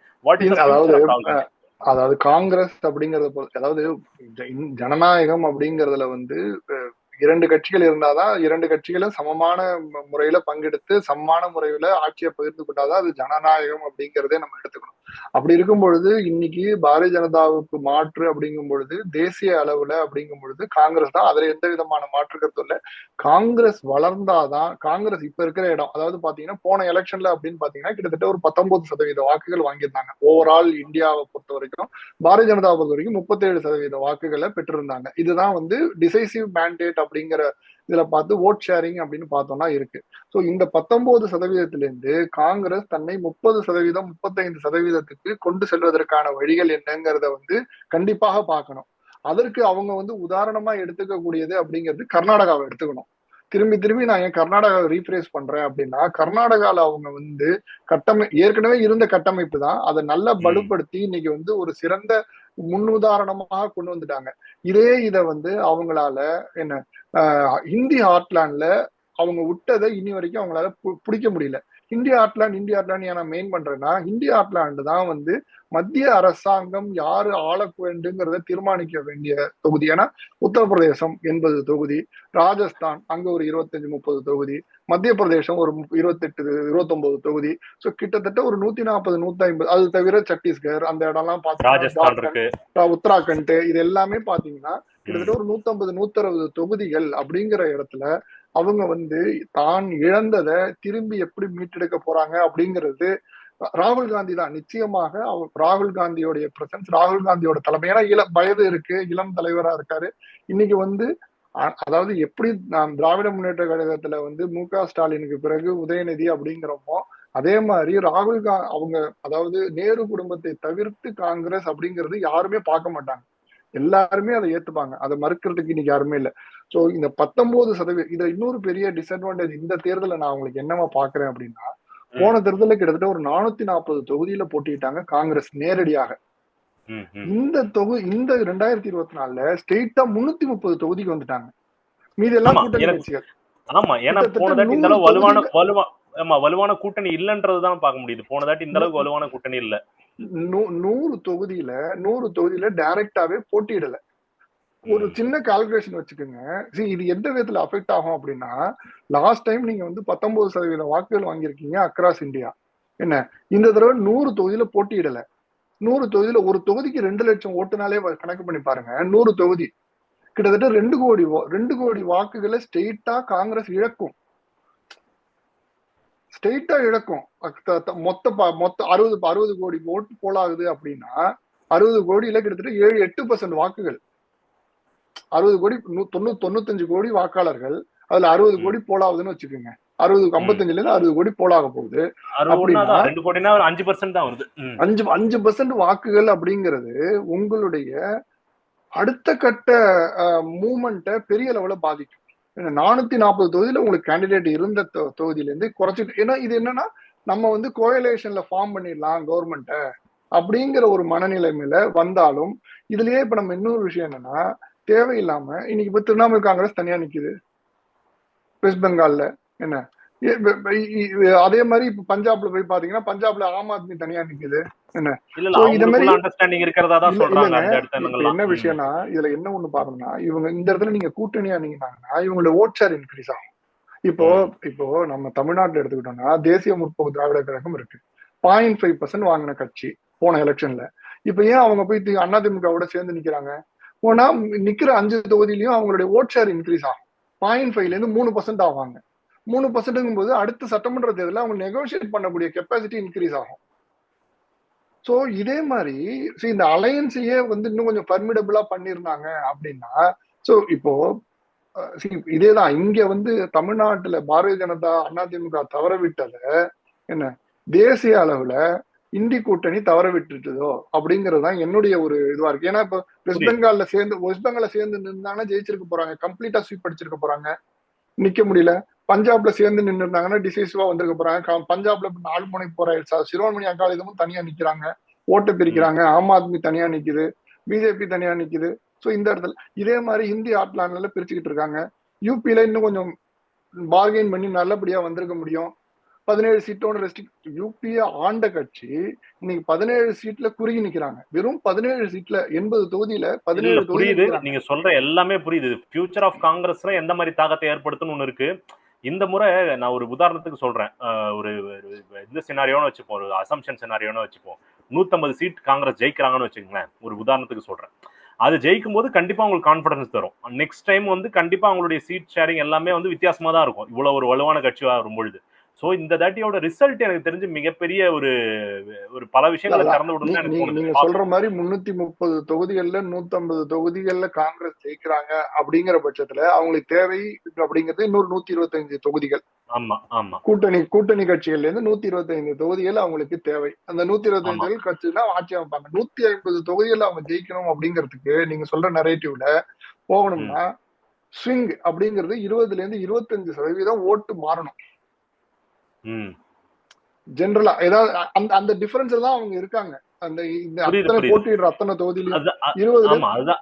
அதாவது காங்கிரஸ் அப்படிங்கறத, அதாவது ஜனநாயகம் அப்படிங்கறதுல வந்து 2 கட்சிகள் இருந்தாதான் 2 கட்சிகளும் சமமான முறையில பங்கெடுத்து சமமான முறையில ஆட்சியை பகிர்ந்து கொண்டாதான் அது ஜனநாயகம் அப்படிங்கிறதே நம்ம எடுத்துக்கணும். அப்படி இருக்கும் பொழுது இன்னைக்கு பாரதிய ஜனதாவுக்கு மாற்று அப்படிங்கும் பொழுது தேசிய அளவுல அப்படிங்கும் பொழுது காங்கிரஸ் தான். அதுல எந்த விதமான மாற்று கருத்தும் இல்லை. காங்கிரஸ் வளர்ந்தாதான், காங்கிரஸ் இப்ப இருக்கிற இடம், அதாவது பாத்தீங்கன்னா போன எலெக்ஷன்ல அப்படின்னு பாத்தீங்கன்னா கிட்டத்தட்ட ஒரு 19% வாக்குகள் வாங்கியிருந்தாங்க. ஓவரால் இந்தியாவை பொறுத்த வரைக்கும் பாரதிய ஜனதாவை பொறுத்த வரைக்கும் 37% வாக்குகளை பெற்றிருந்தாங்க. இதுதான் வந்து டிசைசிவ் மேண்டேட் அப்படிங்கிற இதுல பார்த்து ஓட் ஷேரிங் அப்படின்னு பார்த்தோம்னா இருக்கு. சோ இந்த 19%லிருந்து காங்கிரஸ் தன்னை 30% 35%க்கு கொண்டு செல்வதற்கான வழிகள் என்னங்கிறத வந்து கண்டிப்பாக பார்க்கணும். அதற்கு அவங்க வந்து உதாரணமா எடுத்துக்க கூடியது அப்படிங்கிறது கர்நாடகாவை எடுத்துக்கணும். திரும்பி நான் ஏன் கர்நாடகாவை ரீப்ரேஸ் பண்றேன் அப்படின்னா, கர்நாடகால அவங்க வந்து ஏற்கனவே இருந்த கட்டமைப்பு தான், அதை நல்லா பலுப்படுத்தி இன்னைக்கு வந்து ஒரு சிறந்த முன்னுதாரணமாக கொண்டு வந்துட்டாங்க. இதை வந்து அவங்களால என்ன ஹிந்தி ஹார்ட்லேண்ட்ல அவங்க விட்டதை இனி வரைக்கும் அவங்களால பிடிக்க முடியல. இந்தியா ஹார்ட்லேண்ட் ஏன் நான் மெயின் பண்றேன்னா, இந்தியா ஹார்ட்லேண்ட் தான் வந்து மத்திய அரசாங்கம் யாரு ஆள வேண்டுங்கிறத தீர்மானிக்க வேண்டிய தொகுதி. ஏன்னா உத்தரப்பிரதேசம் 80 தொகுதி, ராஜஸ்தான் அங்க ஒரு 25-30 தொகுதி, மத்திய பிரதேசம் ஒரு 28-29 தொகுதி. சோ கிட்டத்தட்ட ஒரு 140-150. அது தவிர சத்தீஸ்கர் அந்த இடம்லாம் பாத்தீங்கன்னா, உத்தராகண்ட், இது எல்லாமே பாத்தீங்கன்னா கிட்டத்தட்ட ஒரு 150-160 தொகுதிகள் அப்படிங்கிற இடத்துல அவங்க வந்து தான் இழந்ததை திரும்பி எப்படி மீட்டெடுக்க போறாங்க அப்படிங்கிறது ராகுல் காந்தி தான். நிச்சயமாக ராகுல் காந்தியோடைய பிரசன்ஸ், ராகுல் காந்தியோட தலைமை, ஏன்னா வயது இருக்கு, இளம் தலைவரா இருக்காரு. இன்னைக்கு வந்து அதாவது எப்படி நாம் திராவிட முன்னேற்ற கழகத்துல வந்து மு க ஸ்டாலினுக்கு பிறகு உதயநிதி அப்படிங்கிறோமோ, அதே மாதிரி அவங்க அதாவது நேரு குடும்பத்தை தவிர்த்து காங்கிரஸ் அப்படிங்கிறது யாருமே பார்க்க மாட்டாங்க. எல்லாருமே அதை ஏத்துப்பாங்க. அதை மறுக்கிறதுக்கு இன்னைக்கு யாருமே இல்லை. சோ இந்த 19% இதுல இன்னொரு பெரிய டிஸ்அட்வான்டேஜ் இந்த தேர்தலை நான் உங்களுக்கு என்னவா பாக்குறேன் அப்படின்னா, போன தேர்தலில் கிட்டத்தட்ட ஒரு 440 தொகுதியில போட்டிட்டாங்க காங்கிரஸ் நேரடியாக. இந்த 2024ல ஸ்ட்ரெயிட்டா 330 தொகுதிக்கு வந்துட்டாங்க. மீதி எல்லாம் கூட்டணி கட்சிகள். ஆமா, ஏன்னா போன தாட்டி இந்த அளவு வலுவான கூட்டணி இல்லன்றதுதான் பார்க்க முடியுது. போன தாட்டி இந்த அளவுக்கு வலுவான கூட்டணி இல்ல. 100 தொகுதியில டைரக்டாவே போட்டியிடல. ஒரு சின்ன கால்குலேஷன் வச்சுக்கோங்க. இது எந்த விதத்துல அஃபெக்ட் ஆகும் அப்படின்னா, லாஸ்ட் டைம் நீங்க வந்து 19% வாக்குகள் வாங்கியிருக்கீங்க அக்ராஸ் இந்தியா. என்ன இந்த தடவை 100 தொகுதியில போட்டியிடல. 100 தொகுதியில ஒரு தொகுதிக்கு 2 லட்சம் ஓட்டுனாலே கணக்கு பண்ணி பாருங்க. 100 தொகுதி கிட்டத்தட்ட 2 கோடி வாக்குகளை ஸ்ட்ரெயிட்டா காங்கிரஸ் இழக்கும். மொத்த 60 கோடி ஓட்டு போலாகுது அப்படின்னா 60 கோடியில கிட்டத்தட்ட 7-8% வாக்குகள். 60 கோடி 95 கோடி வாக்காளர்கள், அதுல 60 கோடி போலாகுதுன்னு வச்சுக்கோங்க. 55ல இருந்து 60 கோடி போலாக போகுது. 2 கோடினா 5% தான் வருது. 5% வாக்குகள் அப்படிங்கிறது உங்களுடைய அடுத்த கட்ட மூவ்மெண்ட்டை பெரிய லெவல பாதிக்கும். 440 தொகுதியில உங்களுக்கு கேண்டிடேட் இருந்த தொகுதியில இருந்து குறைச்சிட்டு, ஏன்னா இது என்னன்னா நம்ம வந்து கோயலேஷன்ல ஃபார்ம் பண்ணிடலாம் கவர்மெண்ட்டை அப்படிங்கிற ஒரு மனநிலைமையில வந்தாலும், இதுலயே இப்ப நம்ம இன்னொரு விஷயம் என்னன்னா, தேவையில்லாம இன்னைக்கு இப்ப திரிணாமுல் காங்கிரஸ் தனியா நிக்குது வெஸ்ட் பெங்கால்ல. என்ன அதே மாதிரி இப்ப பஞ்சாப்ல போய் பாத்தீங்கன்னா பஞ்சாப்ல ஆம் ஆத்மி தனியா நிக்குது. என்ன என்ன விஷயம்னா, இதுல என்ன ஒண்ணு பாருங்கன்னா, இவங்க இந்த இடத்துல நீங்க கூட்டணியா நீங்கன்னா இவங்களோட ஓட் ஷேர் இன்க்ரீஸ் ஆகும். இப்போ நம்ம தமிழ்நாட்டுல எடுத்துக்கிட்டோம்னா தேசிய முற்போக்கு திராவிட கழகம் இருக்கு. 0.5% வாங்கின கட்சி போன எலெக்ஷன்ல. இப்ப ஏன் அவங்க போய் அதிமுகவோட சேர்ந்து நிக்கிறாங்க? போனா நிக்கிற 5 தொகுதியிலையும் அவங்களுடைய ஓட் ஷேர் இன்க்ரீஸ் ஆகும். 0.5ல இருந்து 3% ஆவாங்க. 3%ங்கும் போது அடுத்த சட்டமன்ற தேர்தலில் அவங்க நெகோசியேட் பண்ணக்கூடிய கெப்பாசிட்டி இன்க்ரீஸ் ஆகும். சோ இதே மாதிரி இந்த அலையன்ஸையே வந்து இன்னும் கொஞ்சம் பர்மிடபிளா பண்ணிருந்தாங்க அப்படின்னா, சோ இப்போ இதேதான் இங்க வந்து தமிழ்நாட்டுல பாரதிய ஜனதா அதிமுக தவற விட்டத என்ன தேசிய அளவுல இந்தி கூட்டணி தவற விட்டுட்டதோ அப்படிங்கறதுதான் என்னுடைய ஒரு இதுவா இருக்கு. ஏன்னா இப்போ வெஸ்ட் பெங்கால்ல சேர்ந்து நின்னாங்கன்னா ஜெயிச்சிருக்க போறாங்க, கம்ப்ளீட்டா ஸ்வீப் அடிச்சிருக்க போறாங்க. நிக்க முடியல. பஞ்சாப்ல சேர்ந்து நின்று இருந்தாங்கன்னா டிசைசிவா வந்திருக்க போறாங்க. பஞ்சாப்ல 4 முனை போற சிரோன்மணி அகாலிதமும் தனியா நிக்கிறாங்க, ஓட்டு பிரிக்கிறாங்க. ஆம் ஆத்மி தனியா நிக்குது, பிஜேபி தனியா நிக்குது. சோ இந்த இடத்துல இதே மாதிரி ஹிந்தி ஆட்லான்ல பிரிச்சுக்கிட்டு இருக்காங்க. யூபியில இன்னும் கொஞ்சம் பார்கெயின் பண்ணி நல்லபடியா வந்திருக்க முடியும். 17 சீட்டோட ரெஸ்ட்ரிக்ட். யூபிஏ ஆண்ட கட்சி இன்னைக்கு 17 சீட்ல குறுகி நிக்கிறாங்க. வெறும் 17 சீட்ல 80 தொகுதியில 17 புரியுது. நீங்க சொல்ற எல்லாமே புரியுது. ஃபியூச்சர் ஆஃப் காங்கிரஸ்ல எந்த மாதிரி தாக்கத்தை ஏற்படுத்தும்னு ஒண்ணு இருக்கு. இந்த முறை நான் ஒரு உதாரணத்துக்கு சொல்றேன். ஒரு இந்த சினாரியோன்னு வச்சுப்போம், ஒரு அசம்ஷன் சினாரியோன்னு வச்சுப்போம். 150 சீட் காங்கிரஸ் ஜெயிக்கிறாங்கன்னு வச்சுக்கோங்களேன், ஒரு உதாரணத்துக்கு சொல்றேன். அது ஜெயிக்கும் போது கண்டிப்பா உங்களுக்கு கான்பிடன்ஸ் தரும். நெக்ஸ்ட் டைம் வந்து கண்டிப்பா அவங்களுடைய சீட் ஷேரிங் எல்லாமே வந்து வித்தியாசமா தான் இருக்கும், இவ்வளவு ஒரு வலுவான கட்சியா வரும்பொழுது. சோ இந்த தாட்டியோட ரிசல்ட் எனக்கு தெரிஞ்சு மிகப்பெரிய ஒரு பல விஷயங்களை திறந்து விடும். நீங்க சொல்ற மாதிரி 330 தொகுதிகள்ல 150 தொகுதிகள்ல காங்கிரஸ் ஜெயிக்கிறாங்க அப்படிங்கிற பட்சத்துல அவங்களுக்கு தேவை அப்படிங்கிறது இன்னொரு 125 தொகுதிகள். ஆமா ஆமா, கூட்டணி கட்சிகள்ல இருந்து 125 தொகுதிகள் அவங்களுக்கு தேவை. அந்த 125 கட்சினா ஆட்சி அமைப்பாங்க. 150 தொகுதிகள் அவங்க ஜெயிக்கணும் அப்படிங்கிறதுக்கு நீங்க சொல்ற நரேட்டிவ்ல போகணும்னா ஸ்விங் அப்படிங்கிறது 20ல இருந்து 25% ஓட்டு மாறணும். ஜெனரலா ஏதாவது அந்த டிஃபரன்ஸ்ல தான் அவங்க இருக்காங்க. அந்த போட்டியிடுற அத்தனை தொகுதியிலும் 20.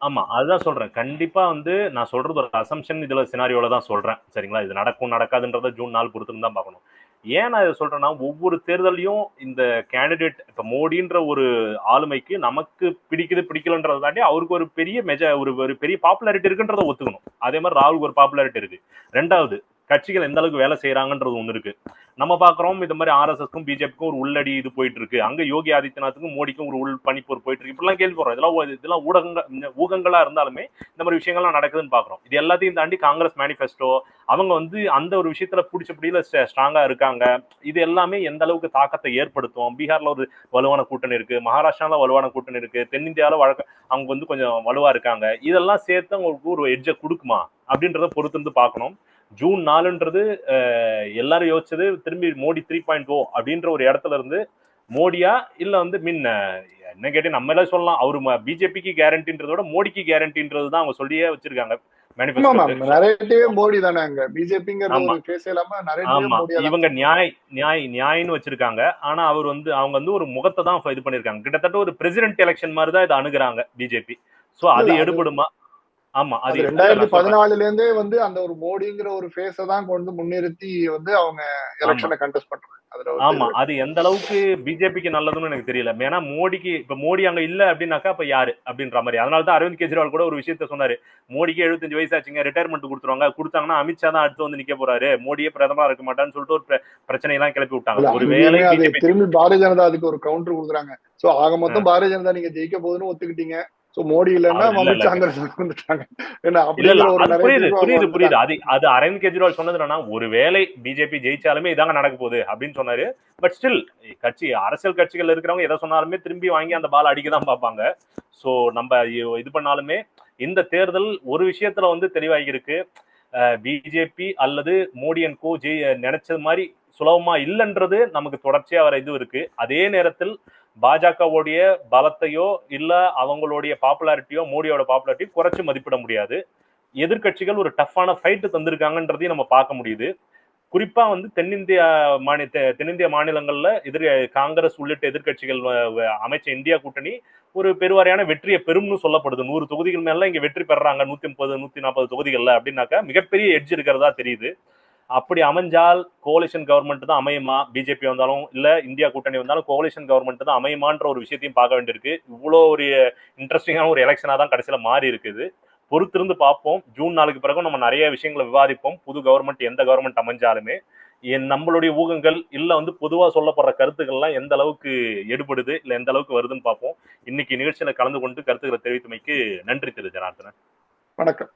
ஆமா, அதுதான் சொல்றேன். கண்டிப்பா வந்து நான் சொல்றது ஒரு அசம்ஷன், இதுல சினாரியோல தான் சொல்றேன். சரிங்களா? இது நடக்கும் நடக்காதுன்றத ஜூன் 4 பொறுத்து தான் பார்க்கணும். ஏன் நான் இதை சொல்றேன்னா, ஒவ்வொரு தேர்தலையும் இந்த கேண்டிடேட் இப்ப மோடின்ற ஒரு ஆளுமைக்கு நமக்கு பிடிக்கலன்றதை தாண்டி அவருக்கு ஒரு பெரிய ஒரு பெரிய பாப்புலாரிட்டி இருக்குன்றதை ஒத்துக்கணும். அதே மாதிரி ராகுலுக்கு ஒரு பாப்புலாரிட்டி இருக்கு. 2வது கட்சிகள் எந்த அளவுக்கு வேலை செய்யறாங்கன்றது ஒண்ணு இருக்கு. நம்ம பாக்குறோம் இந்த மாதிரி RSSக்கும் பிஜேபிக்கும் ஒரு உள்ளடி இது போயிட்டு இருக்கு. அங்க யோகி ஆதித்யநாத்துக்கும் மோடிக்கும் ஒரு உள் பனிப்போர் போயிட்டு இருக்கு. இப்படிலாம் கேள்வி போறோம். இதெல்லாம் ஊகங்களா இருந்தாலுமே இந்த மாதிரி விஷயங்கள்லாம் நடக்குதுன்னு பாக்குறோம். இது எல்லாத்தையும் தாண்டி காங்கிரஸ் மேனிஃபெஸ்டோ அவங்க வந்து அந்த ஒரு விஷயத்துல பிடிச்சபடியில ஸ்ட்ராங்கா இருக்காங்க. இது எல்லாமே எந்த அளவுக்கு தாக்கத்தை ஏற்படுத்தும். பீகார்ல ஒரு வலுவான கூட்டணி இருக்கு, மகாராஷ்டிரால வலுவான கூட்டணி இருக்கு, தென்னிந்தியாவில அவங்க வந்து கொஞ்சம் வலுவா இருக்காங்க. இதெல்லாம் சேர்த்து அவங்களுக்கு ஒரு எட்ஜை கொடுக்குமா அப்படின்றத பொறுத்து இருந்து பார்க்கணும். ஜூன் 4ன்றது எல்லாரும் யோசிச்சது திரும்பி மோடி 3.0 அப்படின்ற ஒரு இடத்துல இருந்து மோடியா இல்ல வந்து என்ன கேட்டு நம்ம எல்லாம் சொல்லலாம் அவரு பிஜேபிக்கு கேரண்டின்றதோட மோடிக்கு கேரண்டின்றது தான் அவங்க சொல்லியே வச்சிருக்காங்க மேனிஃபெஸ்டோ. நரேட்டிவே மோடி தானே அங்க பிஜேபிங்கிறது ஆமா ஒரு கேஸ் இல்லாம நரேட்டிவே ஆமா மோடியா தான் இவங்க நியாயன்னு வச்சிருக்காங்க. ஆனா அவங்க வந்து ஒரு முகத்தை தான் இது பண்ணிருக்காங்க. கிட்டத்தட்ட ஒரு பிரசிடென்ட் எலெக்ஷன் மாதிரி தான் இதை அணுகுறாங்க பிஜேபி. சோ அது இல்ல அது எடுபடுமா? ஆமா அது அது இல்ல நான் சொல்றேன். 2014ல இருந்தே வந்து அந்த ஒரு மோடிங்கிற ஒரு ஃபேஸ தான் கொண்டு முன்னிறுத்தி வந்து அவங்க ஆமா எலெக்ஷனை கண்டெஸ்ட் பண்றாங்க. அதுல வந்து ஆமா அது எந்த அளவுக்கு பிஜேபிக்கு நல்லதுன்னு எனக்கு தெரியல. ஏன்னா மோடி அங்க இல்ல அப்படின்னாக்கா அப்ப யாரு அப்படின்ற மாதிரி. அதனாலதான் அரவிந்த் கெஜ்ரிவால் கூட ஒரு விஷயத்த சொன்னாரு. மோடிக்கு 75 வயசு ஆச்சுங்க, ரிட்டையர்மெண்ட் கொடுத்துருவாங்க, கொடுத்தாங்கன்னா அமித்ஷா தான் அடுத்து வந்து நிக்க போறாரு, மோடியே பிரதமரா இருக்க மாட்டான்னு சொல்லிட்டு ஒரு பிரச்சனை எல்லாம் கிளப்பி விட்டாங்க. ஒரு வேளை அது பிஜேபி திரும்பி பாரதிய ஜனதா அதுக்கு ஒரு கவுண்டர் கொடுக்குறாங்க. சோ ஆக மொத்தம் பாரதிய ஜனதா நீங்க ஜெயிக்க போகுதுன்னு ஒத்துக்கிட்டீங்க. சோ மோடி இல்லன்னா அமித்ஷா வந்துட்டாங்க. என்ன இல்ல அப்படிங்கிற ஒரு அது புரியுது நரேட்டிவ் புரியுது. அது அரவிந்த் கெஜ்ரிவால் சொன்னது என்னன்னா, ஒருவேளை பிஜேபி ஜெயிச்சாலுமே இதாங்க நடக்க போகுது அப்படின்னு சொன்னாரு. பட் ஸ்டில் அரசியல் கட்சிகள் இருக்கிறவங்க எதை சொன்னாலுமே திரும்பி வாங்கி அந்த பால் அடிக்க தான் பார்ப்பாங்க. சோ நம்ம இது பண்ணாலுமே இந்த தேர்தல் ஒரு விஷயத்துல வந்து தெளிவாகி இருக்கு. பிஜேபி அல்லது மோடி அண்ட் கோ நினைச்சது மாதிரி சுலபமா இல்லைன்றது நமக்கு தொடர்ச்சியா வர இது இருக்கு. அதே நேரத்தில் பாஜகவுடைய பலத்தையோ இல்ல அவங்களுடைய பாப்புலாரிட்டியோ மோடியோட பாப்புலாரிட்டியோ குறைச்சு மதிப்பிட முடியாது. எதிர்கட்சிகள் ஒரு டஃப்பான ஃபைட் தந்திருக்காங்கன்றதையும் நம்ம பார்க்க முடியுது. குறிப்பா வந்து தென்னிந்திய மாநிலங்கள்ல காங்கிரஸ் உள்ளிட்ட எதிர்கட்சிகள் அமைச்ச இந்தியா கூட்டணி ஒரு பெருவாரியான வெற்றியை பெறும்னு சொல்லப்படுது. 100 தொகுதிகள் மேல இங்க வெற்றி பெறாங்க, 130 140 தொகுதிகள்ல அப்படின்னாக்கா மிகப்பெரிய எட்ஜ் இருக்கிறதா தெரியுது. அப்படி அமைஞ்சால் கோலிஷன் கவர்மெண்ட் தான் அமையுமா, பிஜேபி வந்தாலும் இல்ல இந்தியா கூட்டணி வந்தாலும் கோலிஷன் கவர்மெண்ட் தான் அமையுமான்ற ஒரு விஷயத்தையும் பார்க்க வேண்டியிருக்கு. இவ்வளோ ஒரு இன்ட்ரெஸ்டிங்கான ஒரு எலெக்ஷனா தான் கடைசியில மாறி இருக்குது. பொறுத்திருந்து பார்ப்போம். ஜூன் 4க்கு பிறகு நம்ம நிறைய விஷயங்களை விவாதிப்போம். புது கவர்மெண்ட் எந்த கவர்மெண்ட் அமைஞ்சாலுமே நம்மளுடைய ஊகங்கள் இல்ல வந்து பொதுவா சொல்லப்படுற கருத்துக்கள்லாம் எந்த அளவுக்கு எடுபடுது இல்ல எந்த அளவுக்கு வருதுன்னு பார்ப்போம். இன்னைக்கு நிகழ்ச்சியில கலந்து கொண்டு கருத்துக்களை தெரிவித்தமைக்கு நன்றி திரு ஜனார்தனன். வணக்கம்.